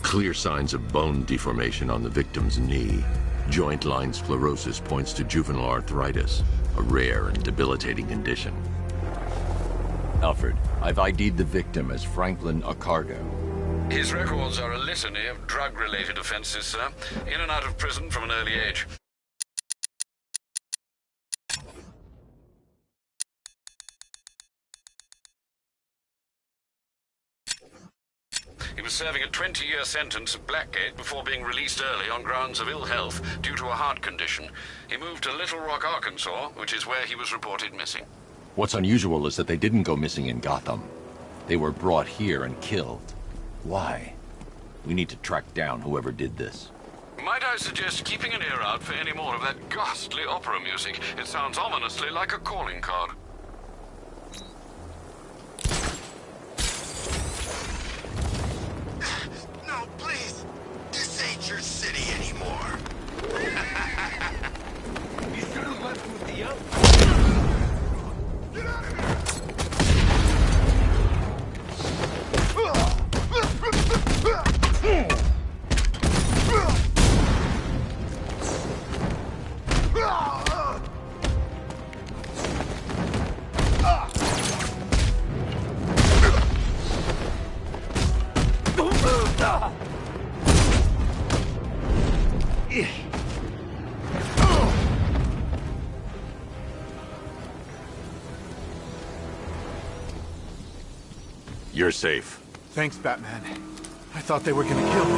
Clear signs of bone deformation on the victim's knee. Joint line sclerosis points to juvenile arthritis, a rare and debilitating condition. Alfred, I've ID'd the victim as Franklin Accardo. His records are a litany of drug-related offenses, sir. In and out of prison from an early age. He was serving a 20-year sentence at Blackgate before being released early on grounds of ill health due to a heart condition. He moved to Little Rock, Arkansas, which is where he was reported missing. What's unusual is that they didn't go missing in Gotham. They were brought here and killed. Why? We need to track down whoever did this. Might I suggest keeping an ear out for any more of that ghastly opera music? It sounds ominously like a calling card. No, please. This ain't your city anymore. Get out of You're safe. Thanks, Batman. I thought they were gonna kill me.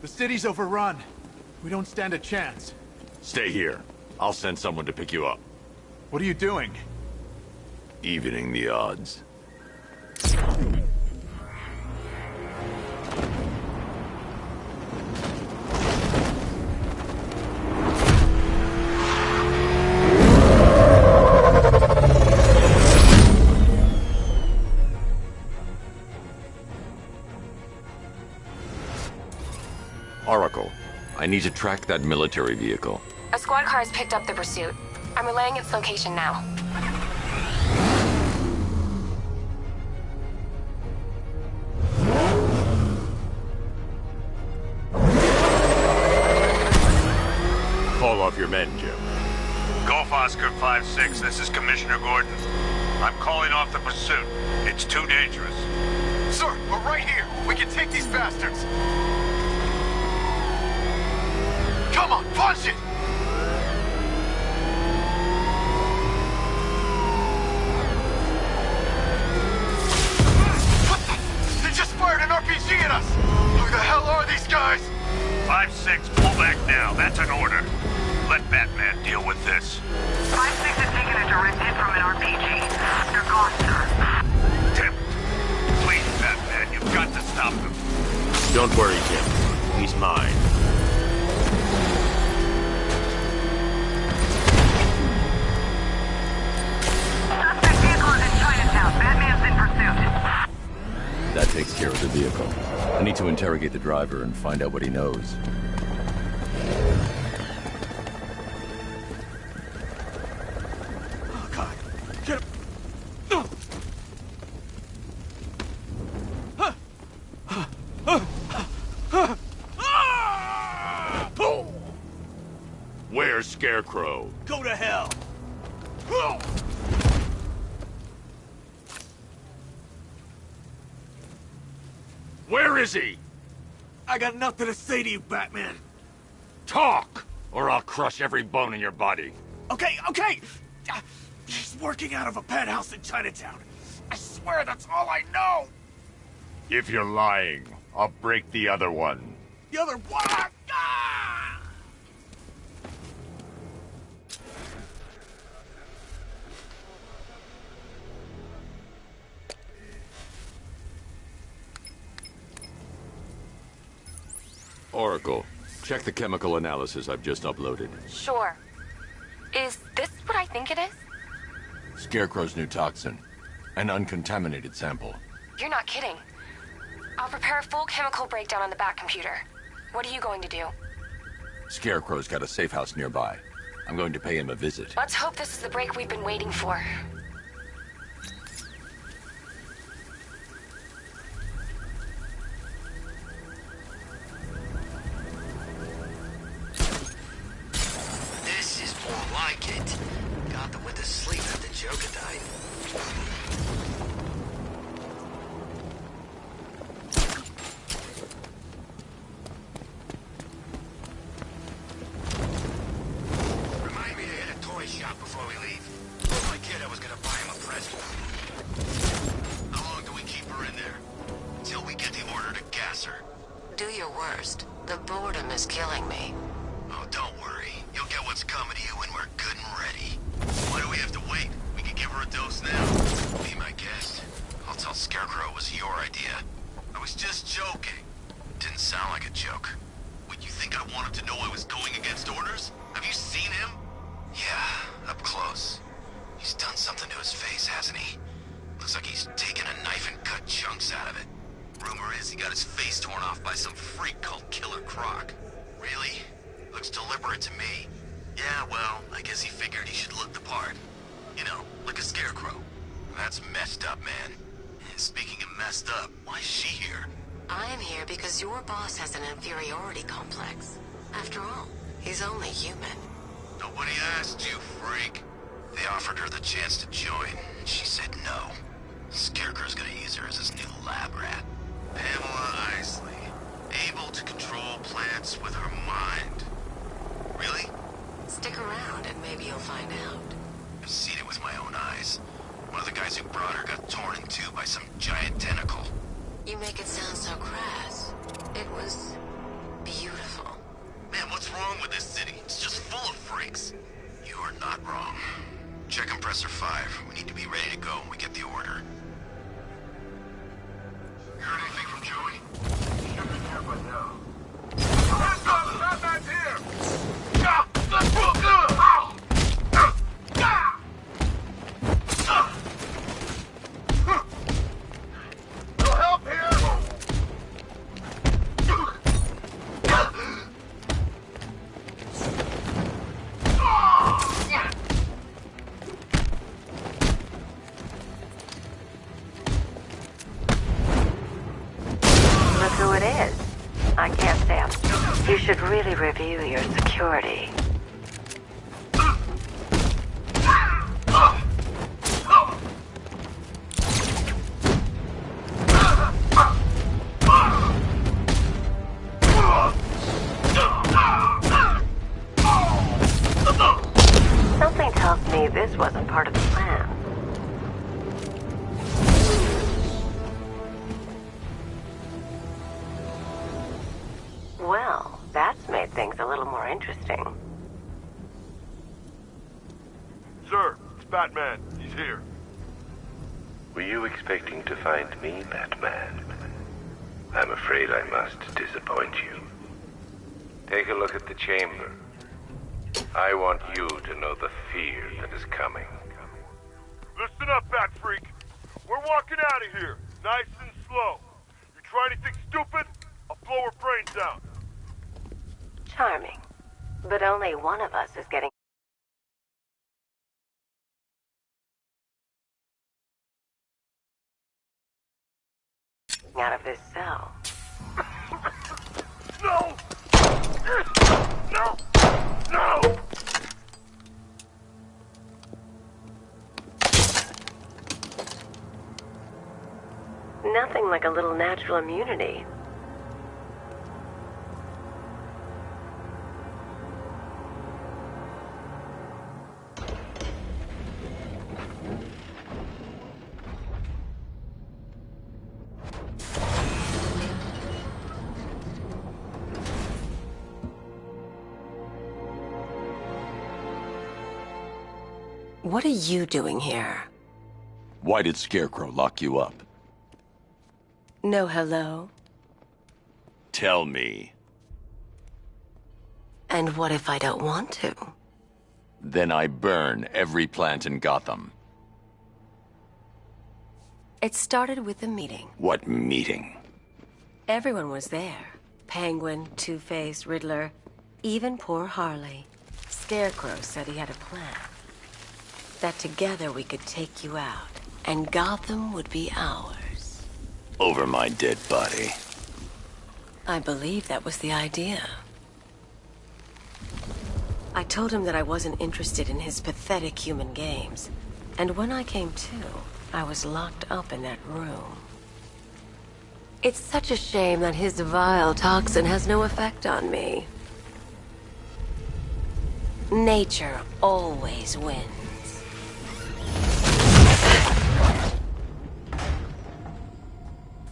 The city's overrun. We don't stand a chance. Stay here. I'll send someone to pick you up. What are you doing? Evening the odds. Oracle, I need to track that military vehicle. A squad car has picked up the pursuit. I'm relaying its location now. Call off your men, Jim. Golf Oscar 5-6, this is Commissioner Gordon. I'm calling off the pursuit. It's too dangerous. Sir, we're right here. We can take these bastards. Come on, punch it! What the? They just fired an RPG at us! Who the hell are these guys? 5-6, pull back now. That's an order. Let Batman deal with this. 5-6 has taken a direct hit from an RPG. They're gone, sir. Tim, please, Batman, you've got to stop them. Don't worry, Jim. He's mine. Suspect vehicle is in Chinatown. Batman's in pursuit. That takes care of the vehicle. I need to interrogate the driver and find out what he knows. Oh, God. Get him. Where's Scarecrow? Go to hell. Where is he? I got nothing to say to you, Batman. Talk, or I'll crush every bone in your body. Okay. He's working out of a penthouse in Chinatown. I swear that's all I know. If you're lying, I'll break the other one. The other one. Ah! Oracle, check the chemical analysis I've just uploaded. Sure. Is this what I think it is? Scarecrow's new toxin. An uncontaminated sample. You're not kidding. I'll prepare a full chemical breakdown on the back computer. What are you going to do? Scarecrow's got a safe house nearby. I'm going to pay him a visit. Let's hope this is the break we've been waiting for. This is more like it. Gotham went to sleep after Joker died. Remind me to hit a toy shop before we leave. Told my kid I was gonna buy him a present. How long do we keep her in there? Till we get the order to gas her. Do your worst. The boredom is killing me. Oh, don't worry. You'll get what's coming to you when we're good and ready. Why do we have to wait? We can give her a dose now. Be my guest. I'll tell Scarecrow it was your idea. I was just joking. Didn't sound like a joke. What, you think I wanted to know I was going against orders? Have you seen him? Yeah, up close. He's done something to his face, hasn't he? Looks like he's taken a knife and cut chunks out of it. Rumor is he got his face torn off by some freak called Killer Croc. Really? Looks deliberate to me. Yeah, well, I guess he figured he should look the part. You know, like a scarecrow. That's messed up, man. Speaking of messed up, why is she here? I'm here because your boss has an inferiority complex. After all, he's only human. Nobody asked you, freak. They offered her the chance to join, and she said no. Scarecrow's gonna use her as his new lab rat. Pamela Isley, able to control plants with her mind. Really? Stick around and maybe you'll find out. I've seen it with my own eyes. One of the guys who brought her got torn in two by some giant tentacle. You make it sound so crass. It was beautiful. Man, what's wrong with this city? It's just full of freaks. You are not wrong. Check compressor 5. We need to be ready to go when we get the order. Heard anything from Joey? Should be here by now. Hands up! Batman's here! No help here! Look who it is. I can't stand. You should really review your security. Something tells me this wasn't part of the plan. Well, that's made things a little more interesting. Sir, it's Batman. He's here. Were you expecting to find me, Batman? I'm afraid I must disappoint you. Take a look at the chamber. I want you to know the fear that is coming. Listen up, Bat Freak. We're walking out of here, nice and slow. You try anything stupid, I'll blow her brains out. Charming. But only one of us is getting out of this cell. No! No! No! Nothing like a little natural immunity. What are you doing here? Why did Scarecrow lock you up? No hello? Tell me. And what if I don't want to? Then I burn every plant in Gotham. It started with a meeting. What meeting? Everyone was there. Penguin, Two-Face, Riddler, even poor Harley. Scarecrow said he had a plan. That together we could take you out, and Gotham would be ours. Over my dead body. I believe that was the idea. I told him that I wasn't interested in his pathetic human games. And when I came to, I was locked up in that room. It's such a shame that his vile toxin has no effect on me. Nature always wins.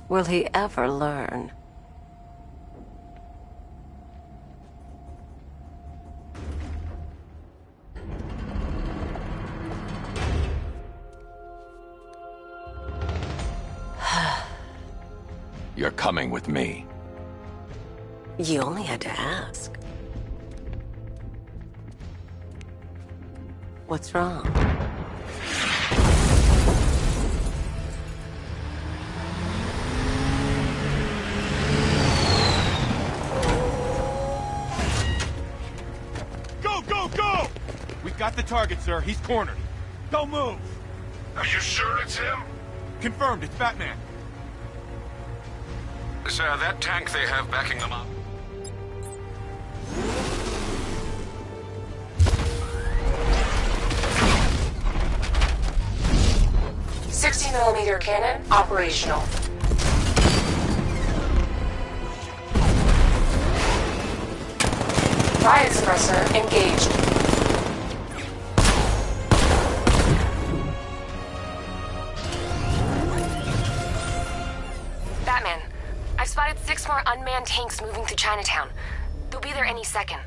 Will he ever learn? You're coming with me. You only had to ask. What's wrong? Go, go, go! We've got the target, sir. He's cornered. Don't move! Are you sure it's him? Confirmed, it's Batman. Sir, that tank they have backing them up. $60mm cannon operational. Riot suppressor engaged. Batman, I've spotted 6 more unmanned tanks moving through Chinatown. They'll be there any second.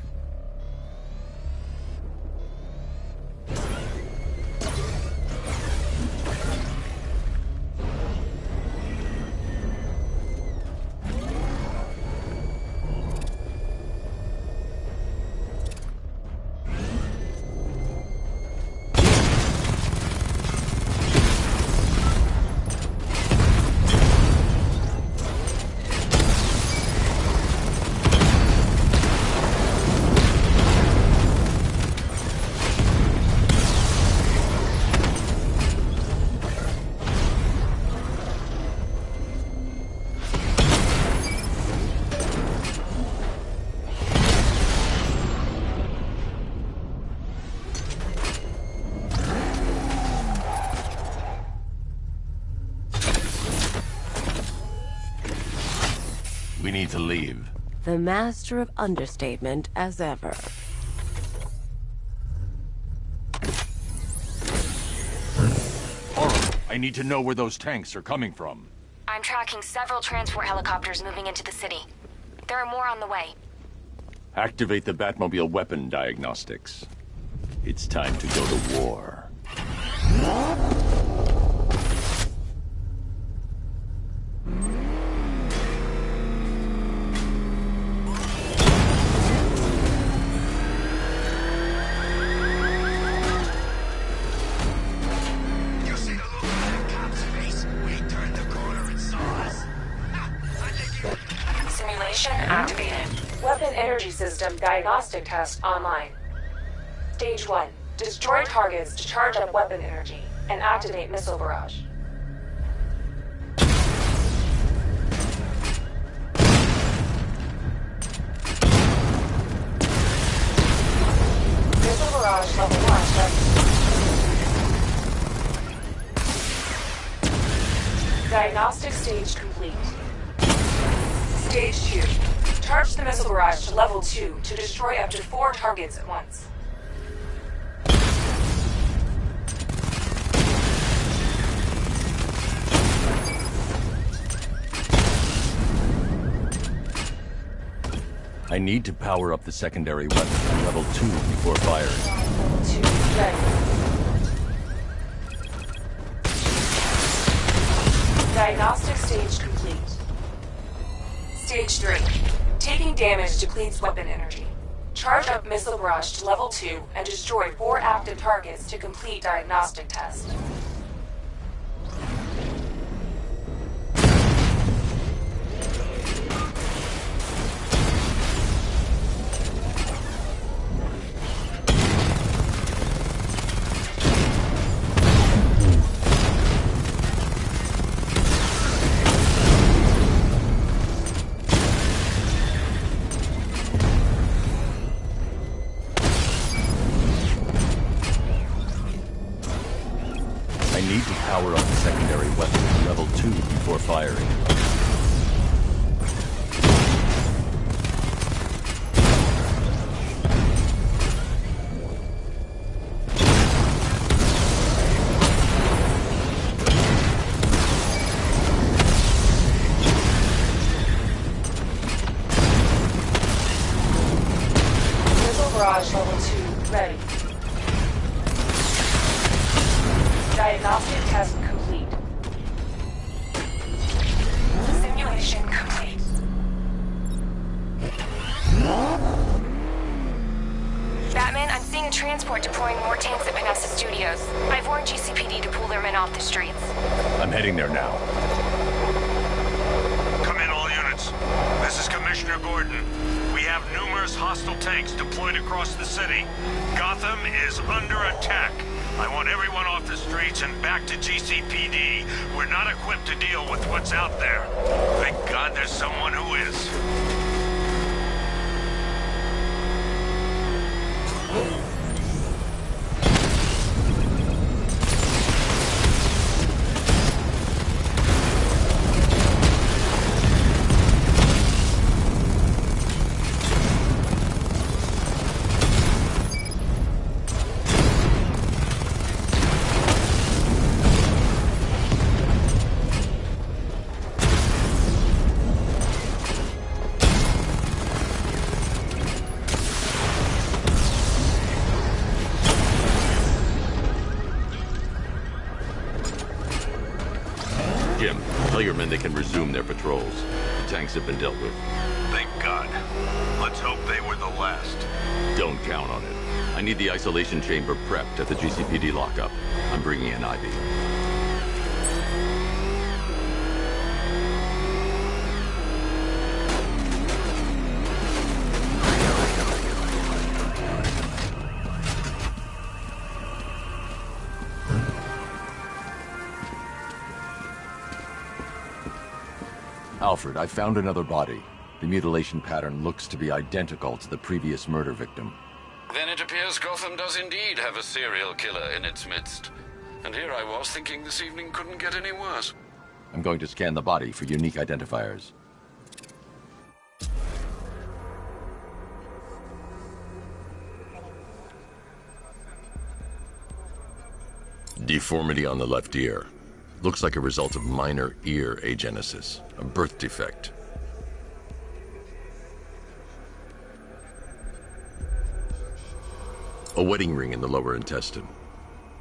We need to leave. The master of understatement as ever. I need to know where those tanks are coming from. I'm tracking several transport helicopters moving into the city. There are more on the way. Activate the Batmobile weapon diagnostics. It's time to go to war. You see the look on that cop's face when he turned the corner and saw us? I think you... Simulation activated. Weapon energy system diagnostic test online. Stage 1. Destroy targets to charge up weapon energy and activate missile barrage. Missile barrage level 1 ready. Diagnostic stage complete. Stage 2. Charge the missile barrage to level 2 to destroy up to 4 targets at once. I need to power up the secondary weapon to level 2 before firing. 2 ready. Diagnostic stage complete. Stage 3. Taking damage depletes weapon energy. Charge up missile barrage to level 2 and destroy 4 active targets to complete diagnostic test. Power up the secondary weapon to level 2 before firing. Barrage level 2 ready. Diagnostic test complete. Simulation complete. Batman, I'm seeing a transport deploying more tanks at Panessa Studios. I've warned GCPD to pull their men off the streets. I'm heading there now. Come in, all units. This is Commissioner Gordon. We have numerous hostile tanks deployed across the city. Gotham is under attack. I want everyone off the streets and back to GCPD. We're not equipped to deal with what's out there. Thank God there's someone who is. Jim, tell your men they can resume their patrols. The tanks have been dealt with. Thank God. Let's hope they were the last. Don't count on it. I need the isolation chamber prepped at the GCPD lockup. I'm bringing in Ivy. Alfred, I found another body. The mutilation pattern looks to be identical to the previous murder victim. Then it appears Gotham does indeed have a serial killer in its midst. And here I was thinking this evening couldn't get any worse. I'm going to scan the body for unique identifiers. Deformity on the left ear. Looks like a result of minor ear agenesis, a birth defect. A wedding ring in the lower intestine.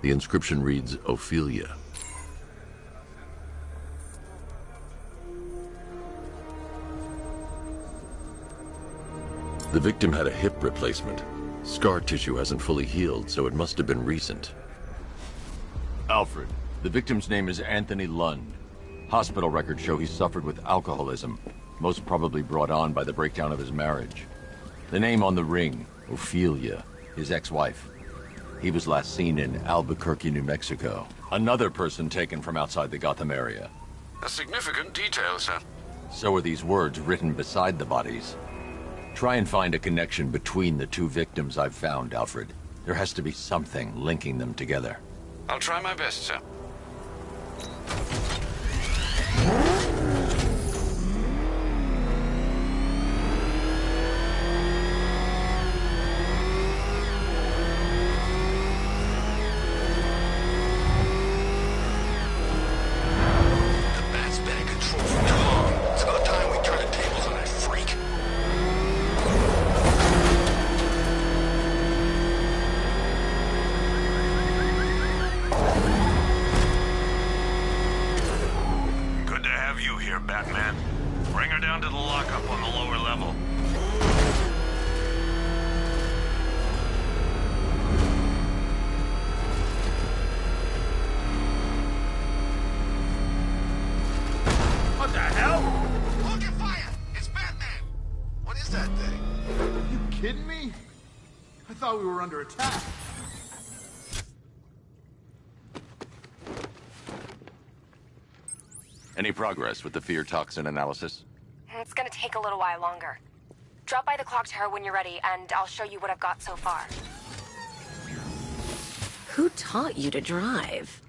The inscription reads, Ophelia. The victim had a hip replacement. Scar tissue hasn't fully healed, so it must have been recent. Alfred, the victim's name is Anthony Lund. Hospital records show he suffered with alcoholism, most probably brought on by the breakdown of his marriage. The name on the ring, Ophelia, his ex-wife. He was last seen in Albuquerque, New Mexico. Another person taken from outside the Gotham area. A significant detail, sir. So are these words written beside the bodies. Try and find a connection between the two victims I've found, Alfred. There has to be something linking them together. I'll try my best, sir. Batman. Bring her down to the lockup on the lower level. What the hell? Look at fire! It's Batman! What is that thing? Are you kidding me? I thought we were under attack. Any progress with the fear toxin analysis? It's gonna take a little while longer. Drop by the clock tower when you're ready, and I'll show you what I've got so far. Who taught you to drive?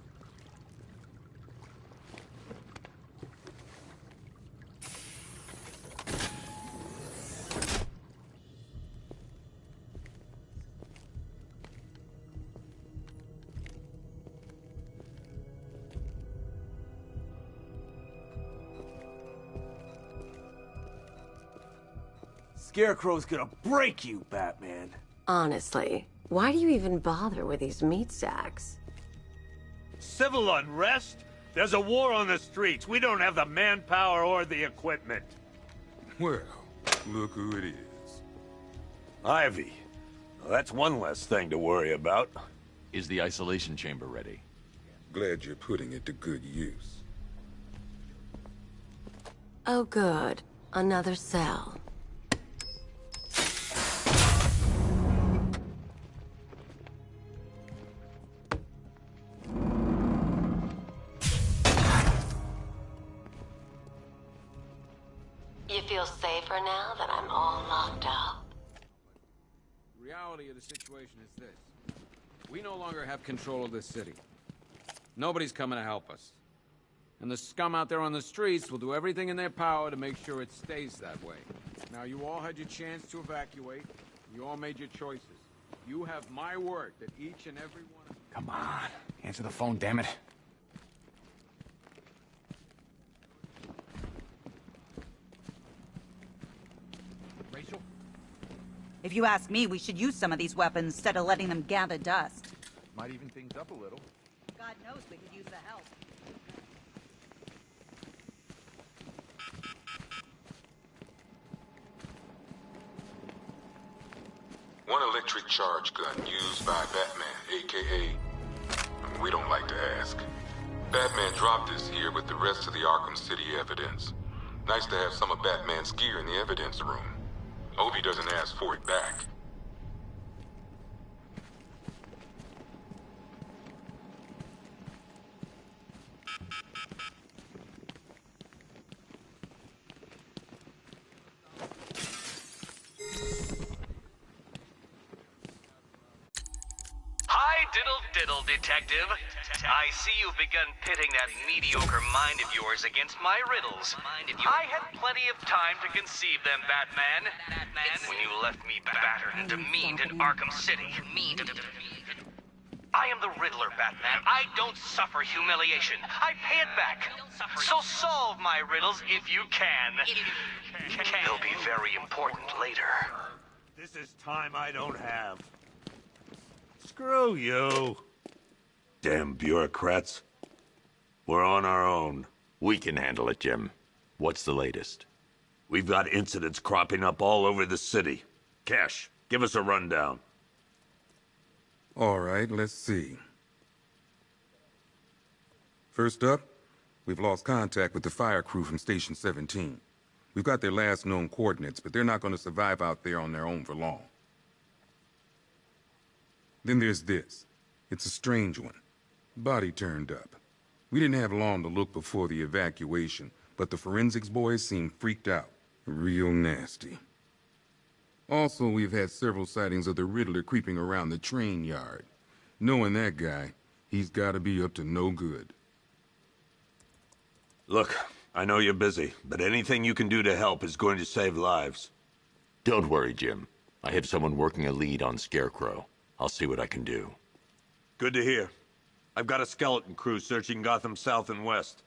Scarecrow's gonna break you, Batman. Honestly, why do you even bother with these meat sacks? Civil unrest? There's a war on the streets. We don't have the manpower or the equipment. Well, look who it is. Ivy. Well, that's one less thing to worry about. Is the isolation chamber ready? Glad you're putting it to good use. Oh good. Another cell. You feel safer now that I'm all locked up? The reality of the situation is this. We no longer have control of this city. Nobody's coming to help us. And the scum out there on the streets will do everything in their power to make sure it stays that way. Now, you all had your chance to evacuate. You all made your choices. You have my word that each and every one of you... Come on. Answer the phone, damn it. Rachel? If you ask me, we should use some of these weapons instead of letting them gather dust. Might even things up a little. God knows we could use the help. One electric charge gun used by Batman, aka... We don't like to ask. Batman dropped this here with the rest of the Arkham City evidence. Nice to have some of Batman's gear in the evidence room. Hope he doesn't ask for it back. Diddle, detective. I see you've begun pitting that mediocre mind of yours against my riddles. I had plenty of time to conceive them, Batman. When you left me battered and demeaned in Arkham City. I am the Riddler, Batman. I don't suffer humiliation. I pay it back. So solve my riddles if you can. They'll be very important later. This is time I don't have. Screw you. Damn bureaucrats. We're on our own. We can handle it, Jim. What's the latest? We've got incidents cropping up all over the city. Cash, give us a rundown. All right, let's see. First up, we've lost contact with the fire crew from Station 17. We've got their last known coordinates, but they're not going to survive out there on their own for long. Then there's this. It's a strange one. Body turned up. We didn't have long to look before the evacuation, but the forensics boys seemed freaked out. Real nasty. Also, we've had several sightings of the Riddler creeping around the train yard. Knowing that guy, he's gotta be up to no good. Look, I know you're busy, but anything you can do to help is going to save lives. Don't worry, Jim. I have someone working a lead on Scarecrow. I'll see what I can do. Good to hear. I've got a skeleton crew searching Gotham South and West.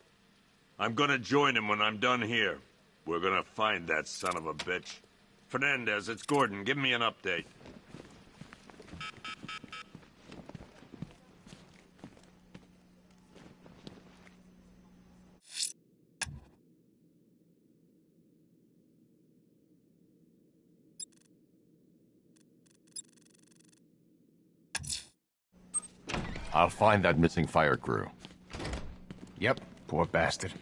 I'm gonna join him when I'm done here. We're gonna find that son of a bitch. Fernandez, it's Gordon. Give me an update. I'll find that missing fire crew. Yep, poor bastard.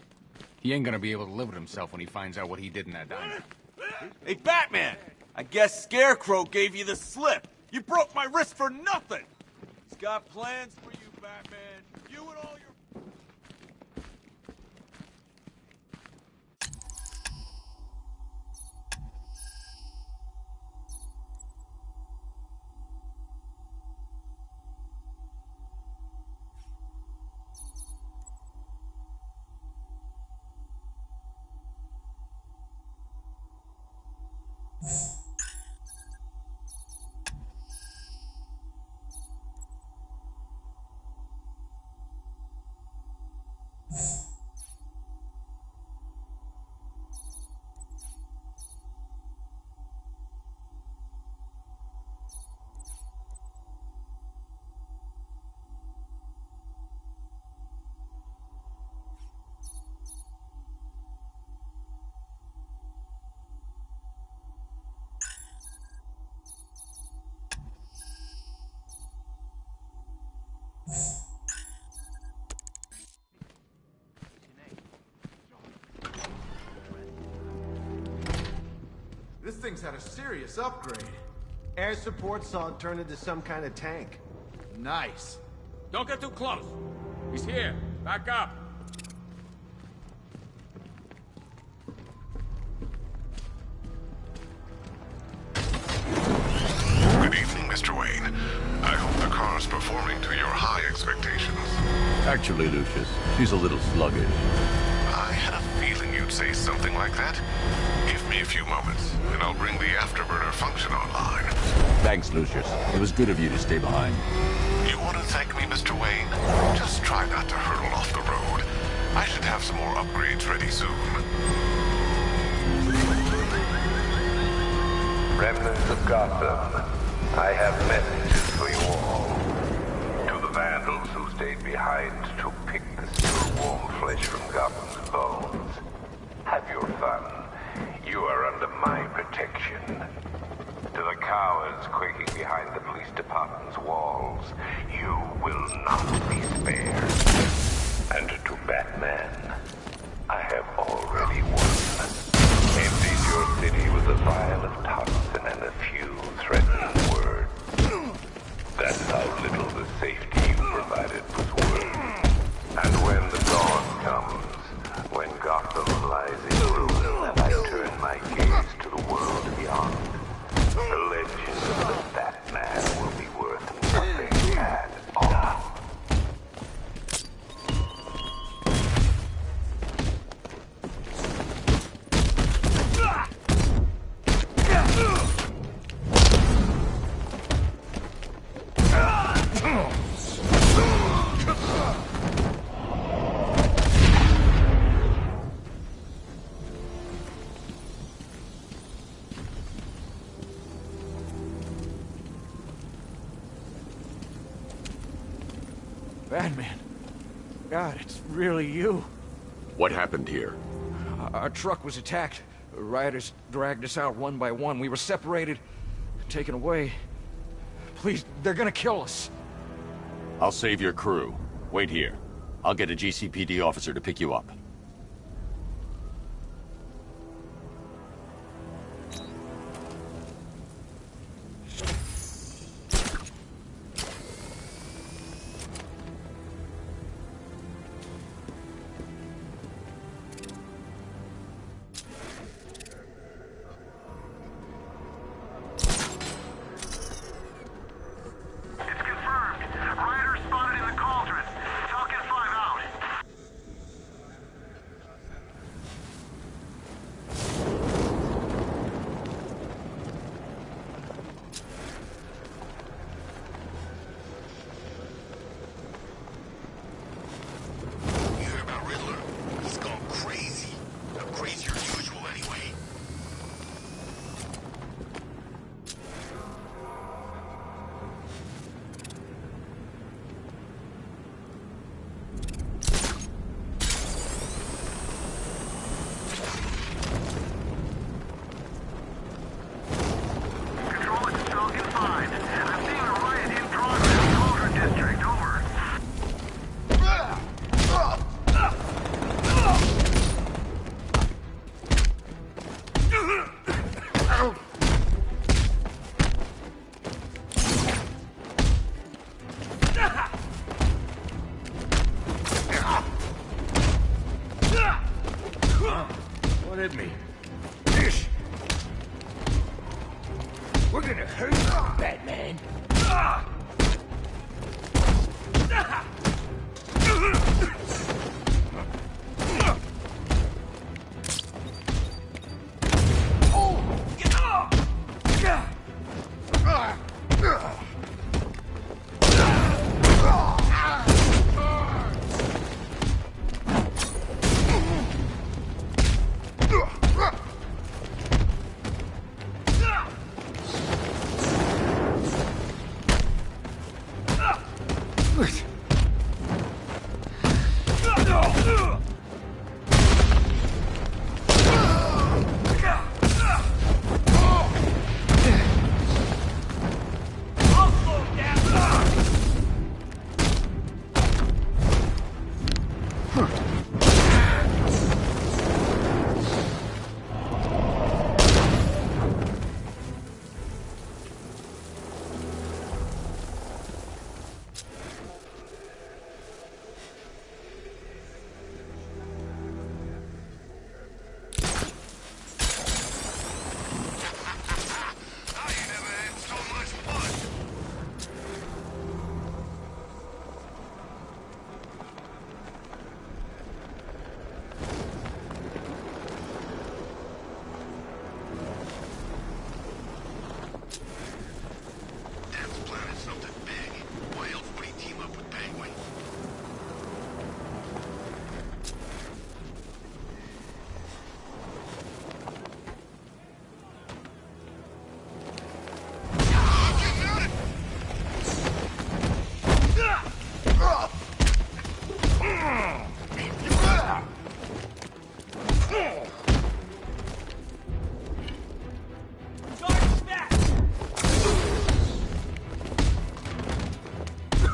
He ain't gonna be able to live with himself when he finds out what he did in that diner. Hey, Batman! I guess Scarecrow gave you the slip. You broke my wrist for nothing! He's got plans for you, Batman. You and all your... thing's had a serious upgrade. Air support saw it turn into some kind of tank. Nice. Don't get too close. He's here. Back up. Good evening, Mr. Wayne. I hope the car's performing to your high expectations. Actually, Lucius, she's a little sluggish. I had a feeling you'd say something like that. Give me a few moments, and I'll bring the afterburner function online. Thanks, Lucius. It was good of you to stay behind. You want to thank me, Mr. Wayne? Just try not to hurtle off the road. I should have some more upgrades ready soon. Remnants of Gotham, I have messages for you all. To the vandals who stayed behind to pick the still warm flesh from Gotham's bones, have your fun. You are under my protection. To the cowards quaking behind the police department's walls, you will not be spared. And to Batman, I have already won. Emptied your city with a vial of toxin and a few threatening words. That's how little the safety you provided was worth. And when the dawn comes, when Gotham lies in ruin and I turn my gaze to the world beyond, the legend of the Batman will be worth nothing at all. Batman. God, it's really you. What happened here? Our truck was attacked. Rioters dragged us out one by one. We were separated, taken away. Please, they're gonna kill us. I'll save your crew. Wait here. I'll get a GCPD officer to pick you up. What hit me? Fish! We're gonna hurt you, Batman.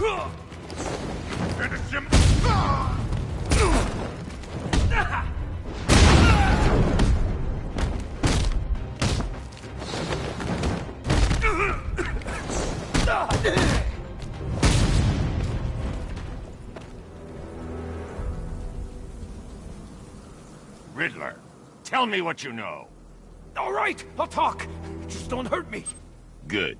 Finish him! Riddler, tell me what you know. All right, I'll talk. Just don't hurt me. Good.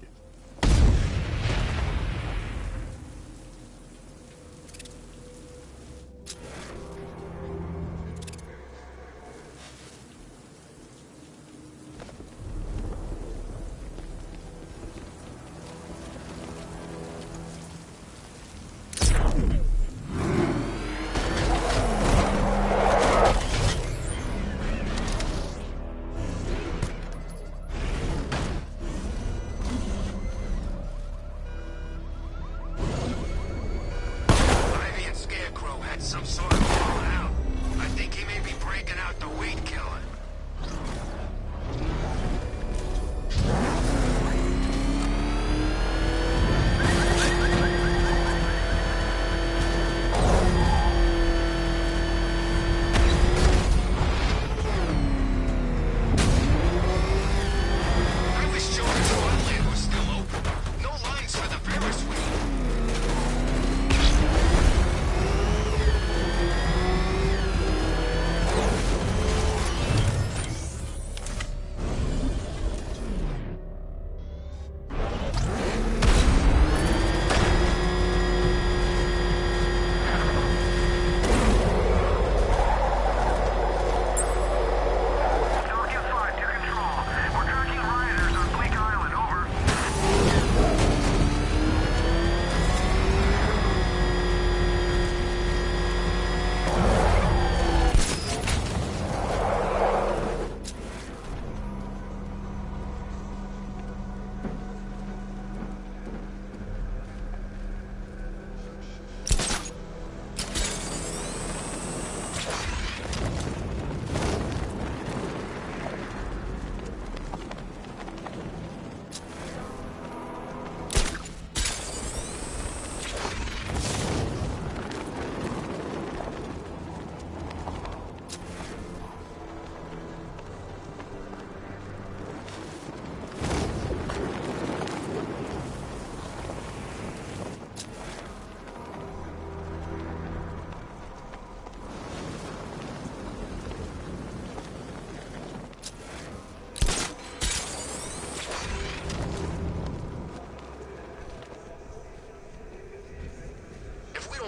Some sort of fallout. I think he may be breaking out the weed killer. I wish Jordan's Wonderland was still open. No lines for the Ferris wheel.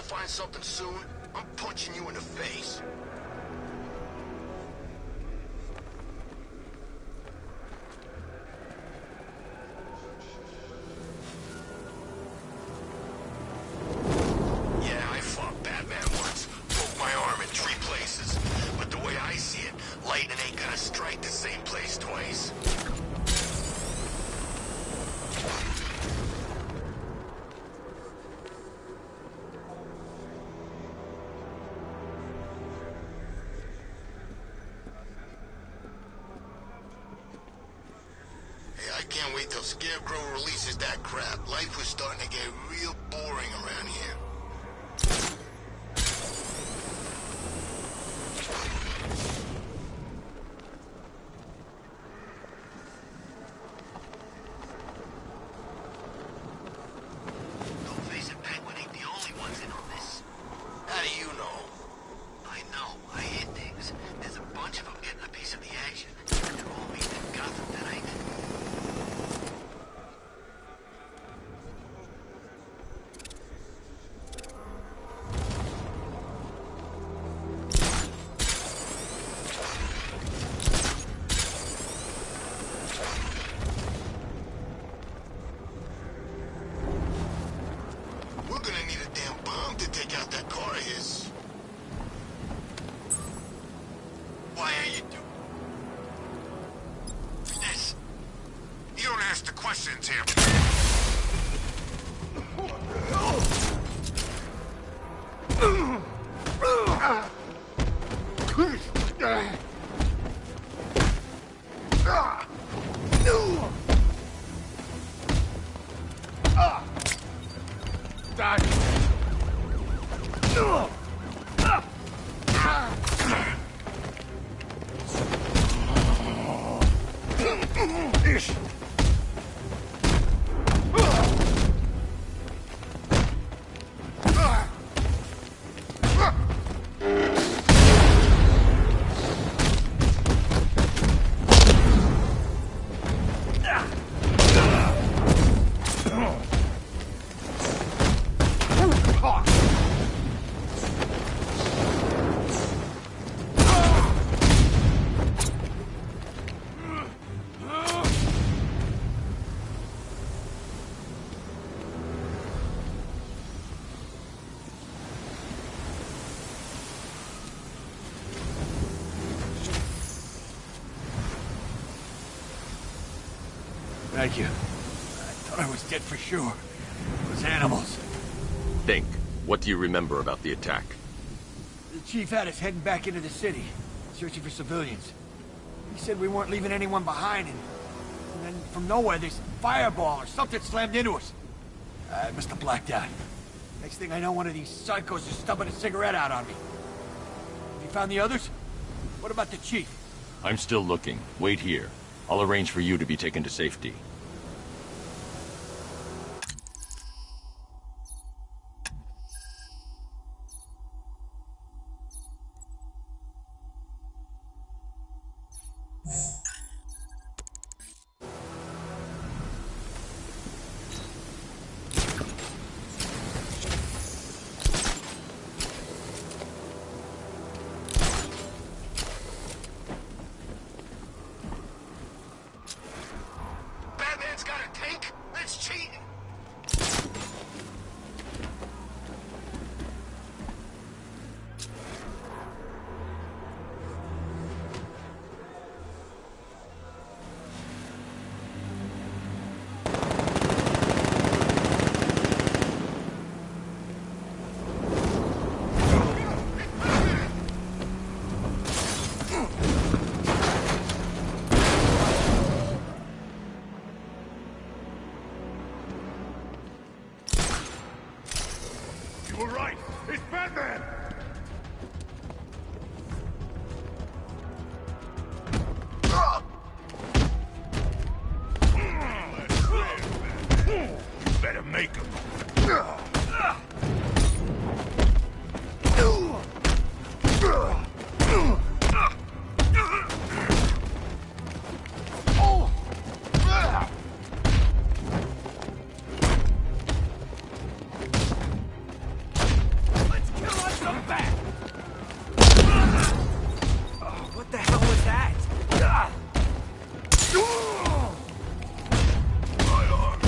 Find something soon, I'm punching you in the face. Yeah, I fought Batman once. Broke my arm in 3 places. But the way I see it, lightning ain't gonna strike the same place twice. I can't wait till Scarecrow releases that crap. Life was starting to get real boring around here. Don't face it, Penguin ain't the only ones in on this. How do you know? I know. I hear things. There's a bunch of them getting a piece of the action. They're all meeting in Gotham tonight. We're gonna need a damn bomb to take out that car of his. Why are you doing this? You don't ask the questions here. Die! Ish! Thank you. I thought I was dead for sure. Those animals. Think. What do you remember about the attack? The chief had us heading back into the city, searching for civilians. He said we weren't leaving anyone behind, and then from nowhere, this fireball or something slammed into us. I must have blacked out. Next thing I know, one of these psychos is stubbing a cigarette out on me. Have you found the others? What about the chief? I'm still looking. Wait here. I'll arrange for you to be taken to safety. Batman's got a tank? That's cheating! You were right! It's Batman! You better make him. Let's kill us some bat! What the hell was that? My arm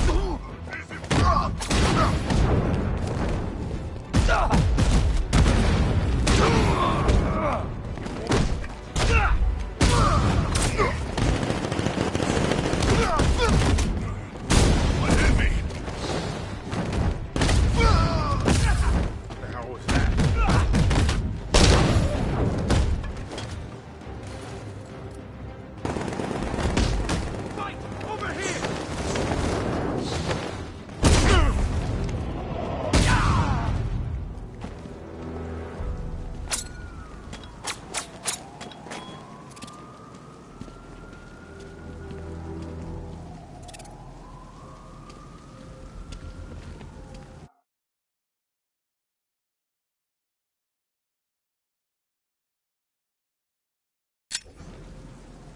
What hit me? What the hell was that? Fight! Over here!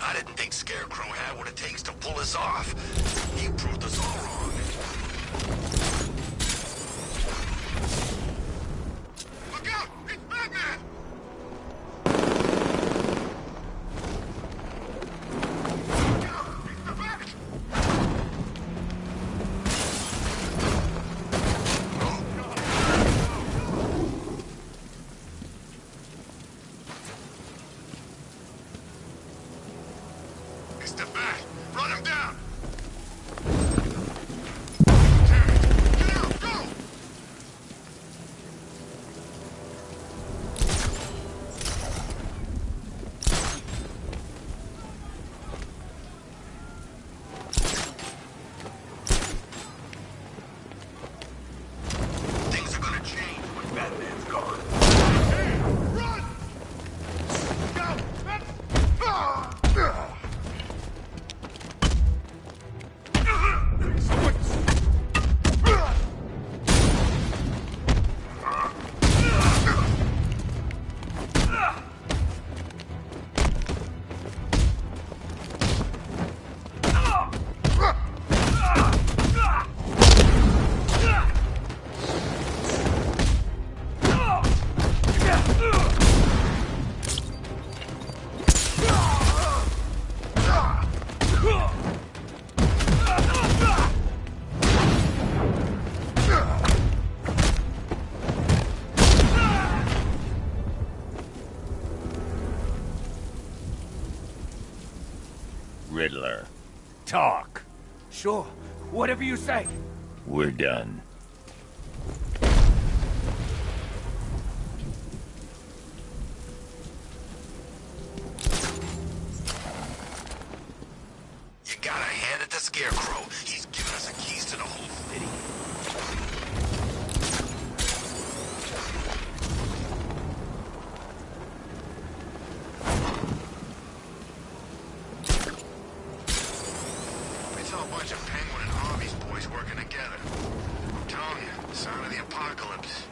I didn't think Scarecrow had what it takes to pull us off. He proved us all wrong. Look out! It's Batman! Look out! It's the Bat! Oh, God. It's the Bat! Run him down! talk. Sure. Whatever you say. We're done. You gotta hand it to Scarecrow. He's giving us the keys to the whole city. It's all a bunch of Penguin and Harvey's boys working together. I'm telling you, sign of the apocalypse.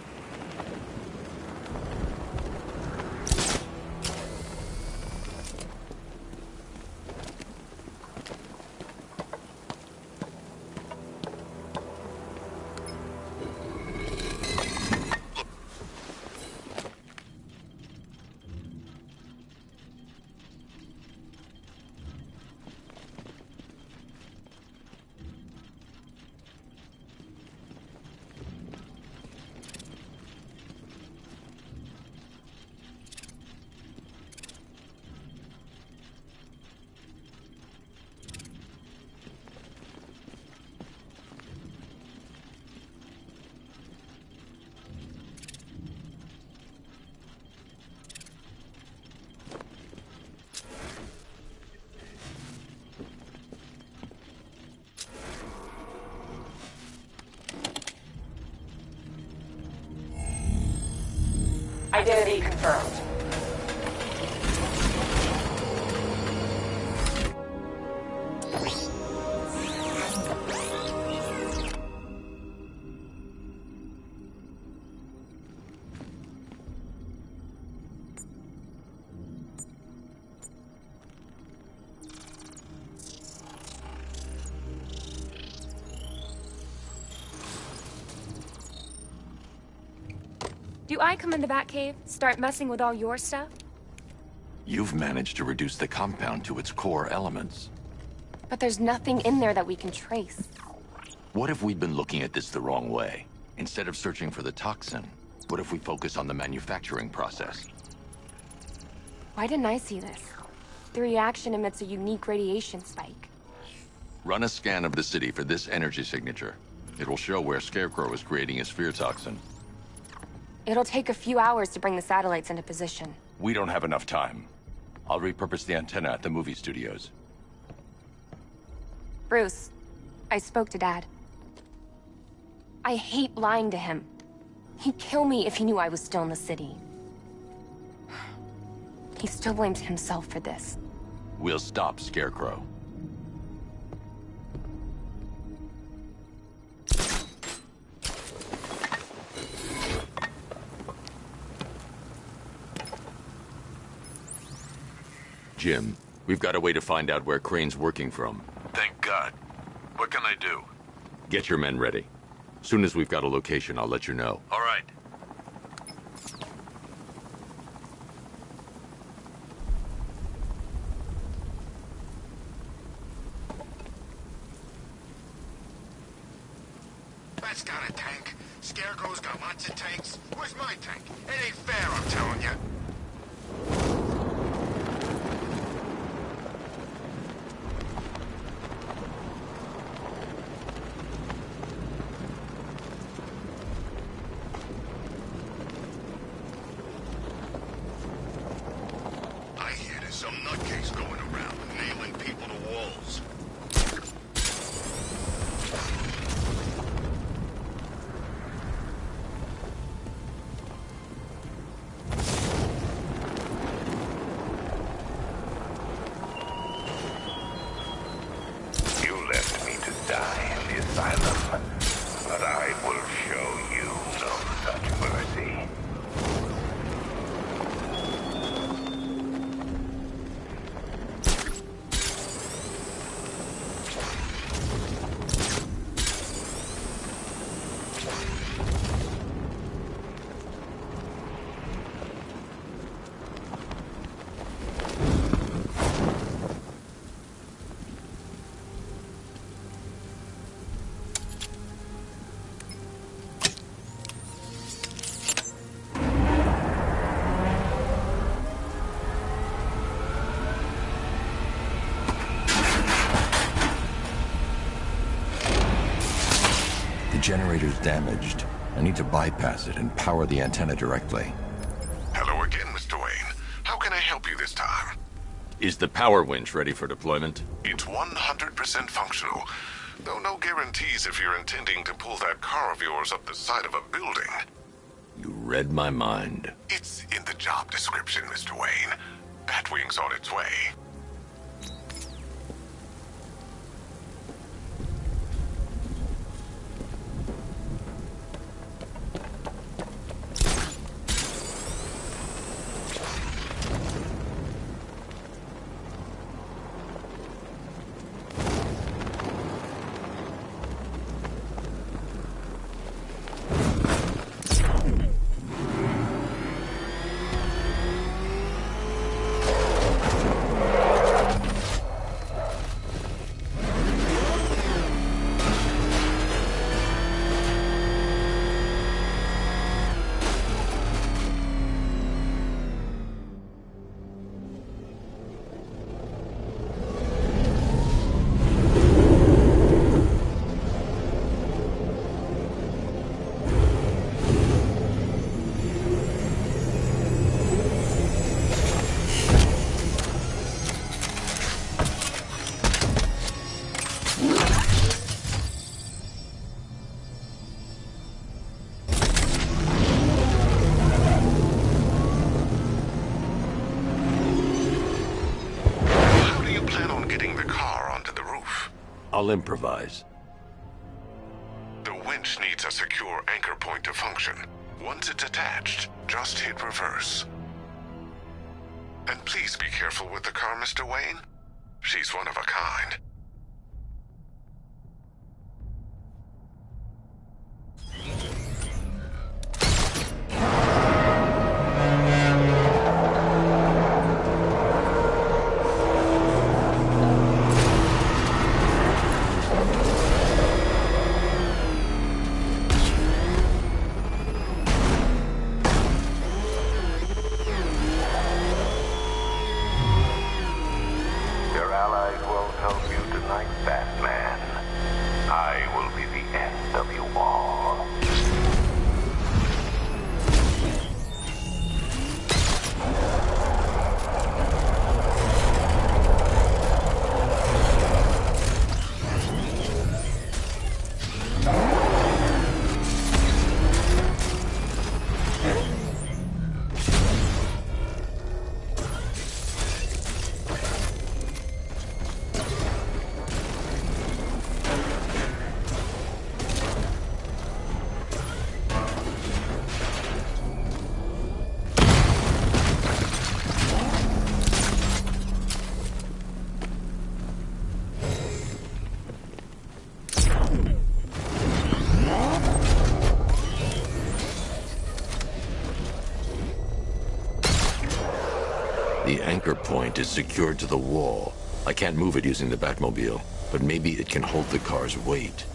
Identity confirmed. Do I come in the Batcave, start messing with all your stuff? You've managed to reduce the compound to its core elements. But there's nothing in there that we can trace. What if we've been looking at this the wrong way? Instead of searching for the toxin, what if we focus on the manufacturing process? Why didn't I see this? The reaction emits a unique radiation spike. Run a scan of the city for this energy signature. It will show where Scarecrow is creating his fear toxin. It'll take a few hours to bring the satellites into position. We don't have enough time. I'll repurpose the antenna at the movie studios. Bruce, I spoke to Dad. I hate lying to him. He'd kill me if he knew I was still in the city. He still blames himself for this. We'll stop Scarecrow. Jim, we've got a way to find out where Crane's working from. Thank God. What can I do? Get your men ready. Soon as we've got a location, I'll let you know. All right. That's got a tank. Scarecrow's got lots of tanks. Where's my tank? It ain't fair, I'm telling you. I hear there's some nutcase going around, nailing people to walls. You left me to die in the asylum, but I will show you no such mercy. generator's damaged. I need to bypass it and power the antenna directly. Hello again, Mr. Wayne. How can I help you this time? Is the power winch ready for deployment? It's 100% functional, though no guarantees if you're intending to pull that car of yours up the side of a building. You read my mind. It's in the job description, Mr. Wayne. Batwing's on its way. I'll improvise. The winch needs a secure anchor point to function. Once it's attached, just hit reverse. And please be careful with the car, Mr. Wayne. She's one of a kind. The anchor point is secured to the wall. I can't move it using the Batmobile, but maybe it can hold the car's weight.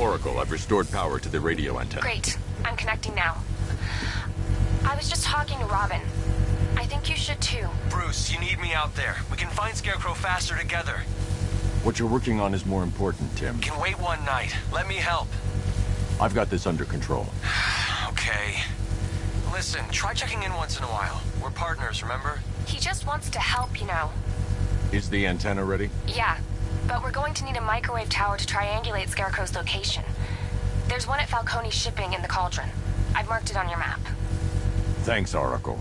Oracle, I've restored power to the radio antenna. Great. I'm connecting now. I was just talking to Robin. I think you should too. Bruce, you need me out there. We can find Scarecrow faster together. What you're working on is more important, Tim. Can wait one night. Let me help. I've got this under control. Okay. Listen, try checking in once in a while. We're partners, remember? He just wants to help, you know. Is the antenna ready? Yeah, but we're going to need a microwave tower to triangulate Scarecrow's location. There's one at Falcone Shipping in the Cauldron. I've marked it on your map. Thanks, Oracle.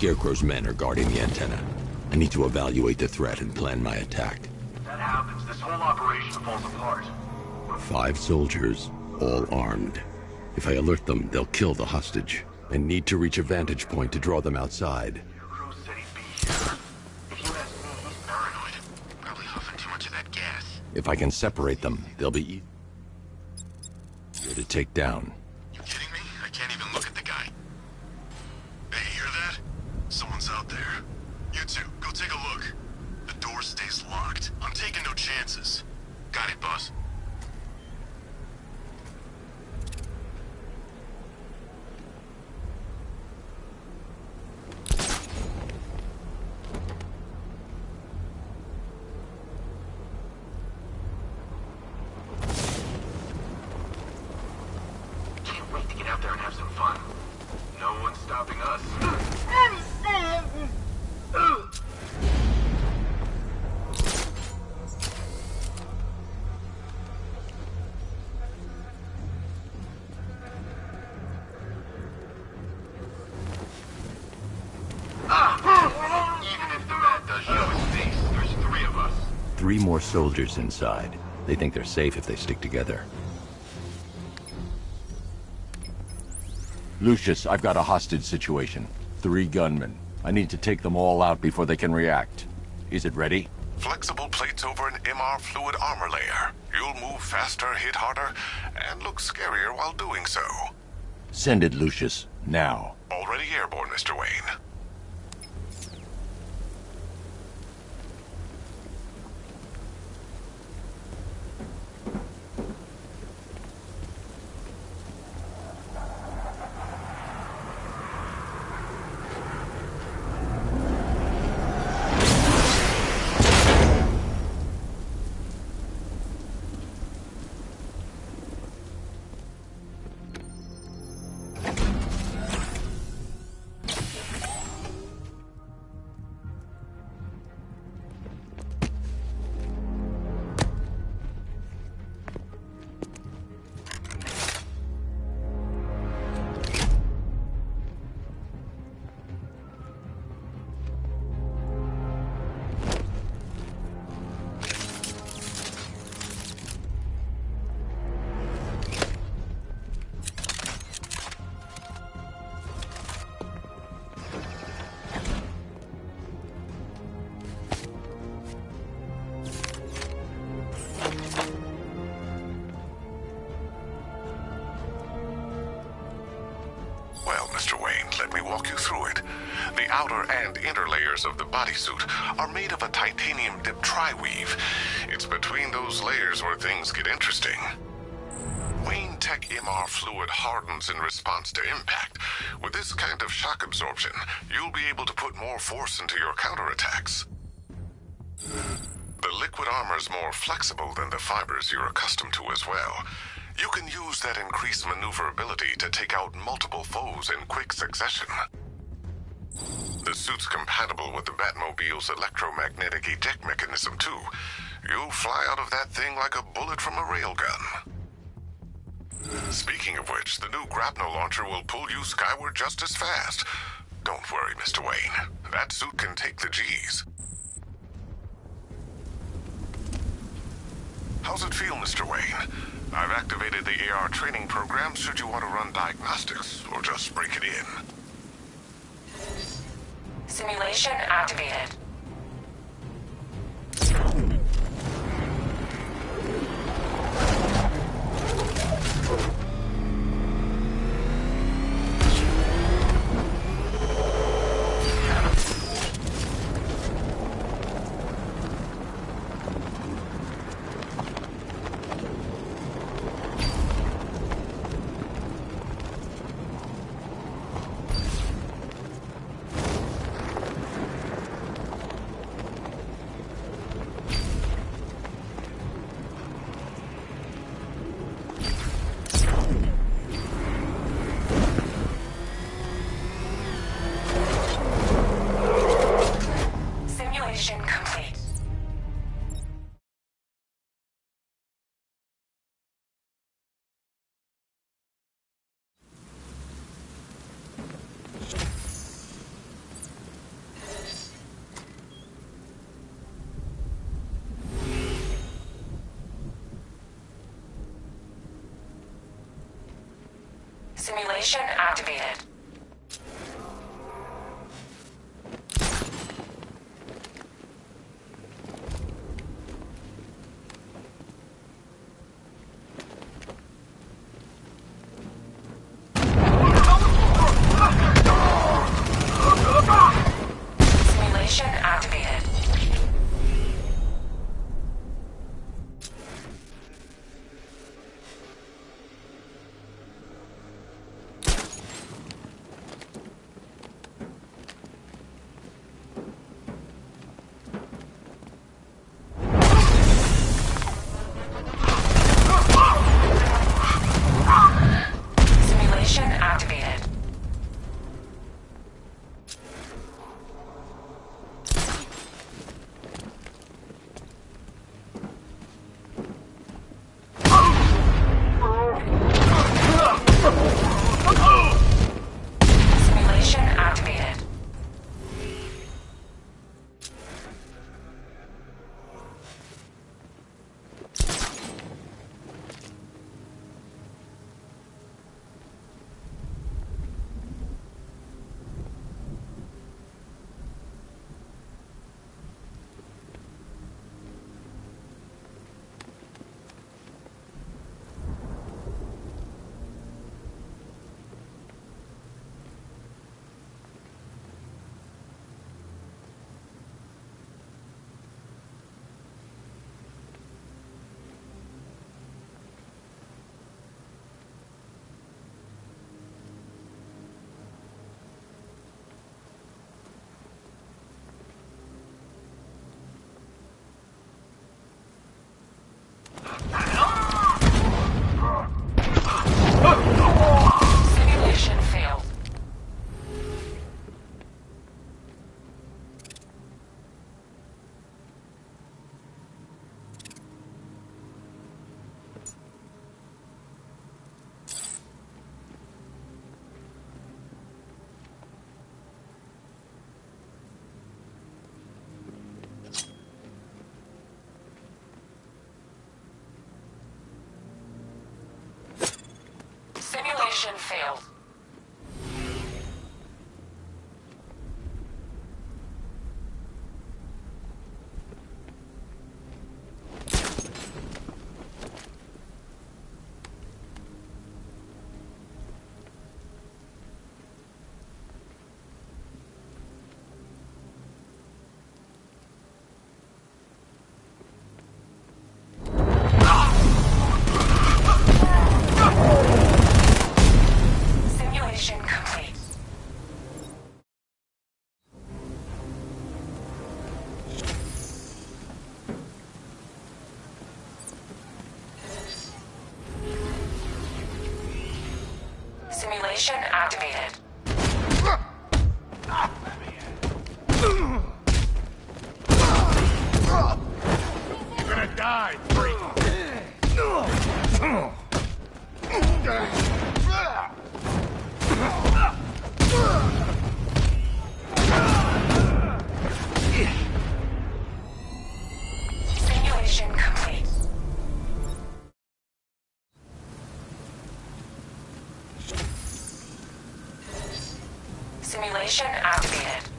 Scarecrow's men are guarding the antenna. I need to evaluate the threat and plan my attack. That happens, this whole operation falls apart. 5 soldiers, all armed. If I alert them, they'll kill the hostage. I need to reach a vantage point to draw them outside. Cruz said he'd be here. If you ask me, he's paranoid. Probably huffing too much of that gas. If I can separate them, they'll be easier to take down. You kidding me? I can't even look at the guy. Hey, you hear that? Someone's out there. You two, go take a look. The door stays locked. I'm taking no chances. Got it, boss. Can't wait to get out there and have some fun. No one's stopping us. Even if the mat does show its face, there's 3 of us. 3 more soldiers inside. They think they're safe if they stick together. Lucius, I've got a hostage situation. 3 gunmen. I need to take them all out before they can react. Is it ready? Flexible plates over an MR fluid armor layer. You'll move faster, hit harder, and look scarier while doing so. Send it, Lucius. Now. Already airborne, Mr. Wayne. Outer and inner layers of the bodysuit are made of a titanium dip tri-weave. It's between those layers where things get interesting. Wayne Tech MR fluid hardens in response to impact. With this kind of shock absorption, you'll be able to put more force into your counterattacks. The liquid armor's more flexible than the fibers you're accustomed to as well. You can use that increased maneuverability to take out multiple foes in quick succession. The suit's compatible with the Batmobile's electromagnetic eject mechanism, too. You'll fly out of that thing like a bullet from a railgun. Speaking of which, the new grapnel launcher will pull you skyward just as fast. Don't worry, Mr. Wayne. That suit can take the G's. How's it feel, Mr. Wayne? I've activated the AR training program should you want to run diagnostics, or just break it in. Simulation activated. Simulation activated. Simulation activated. Simulation activated. Simulation activated. Simulation failed. Simulation failed. Simulation complete. Simulation activated. You're gonna die, freak! Simulation complete. Simulation activated.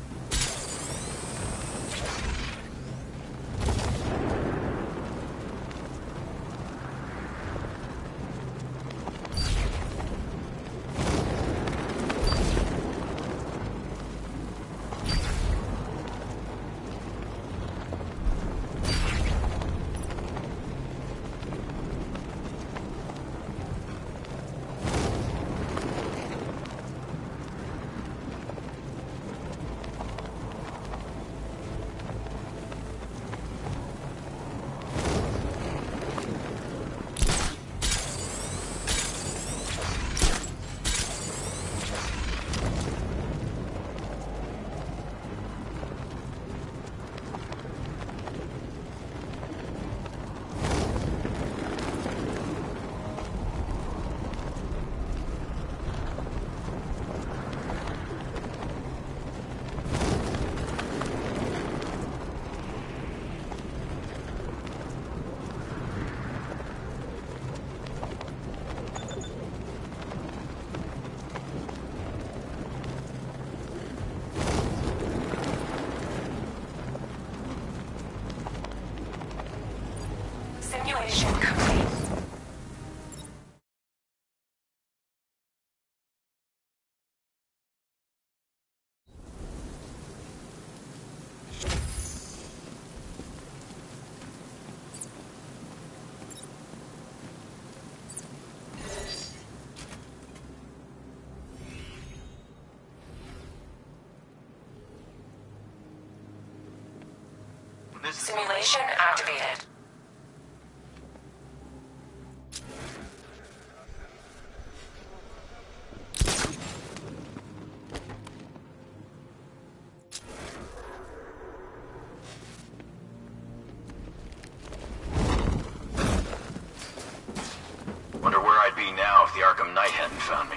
Simulation complete. Simulation activated. Wonder where I'd be now if the Arkham Knight hadn't found me.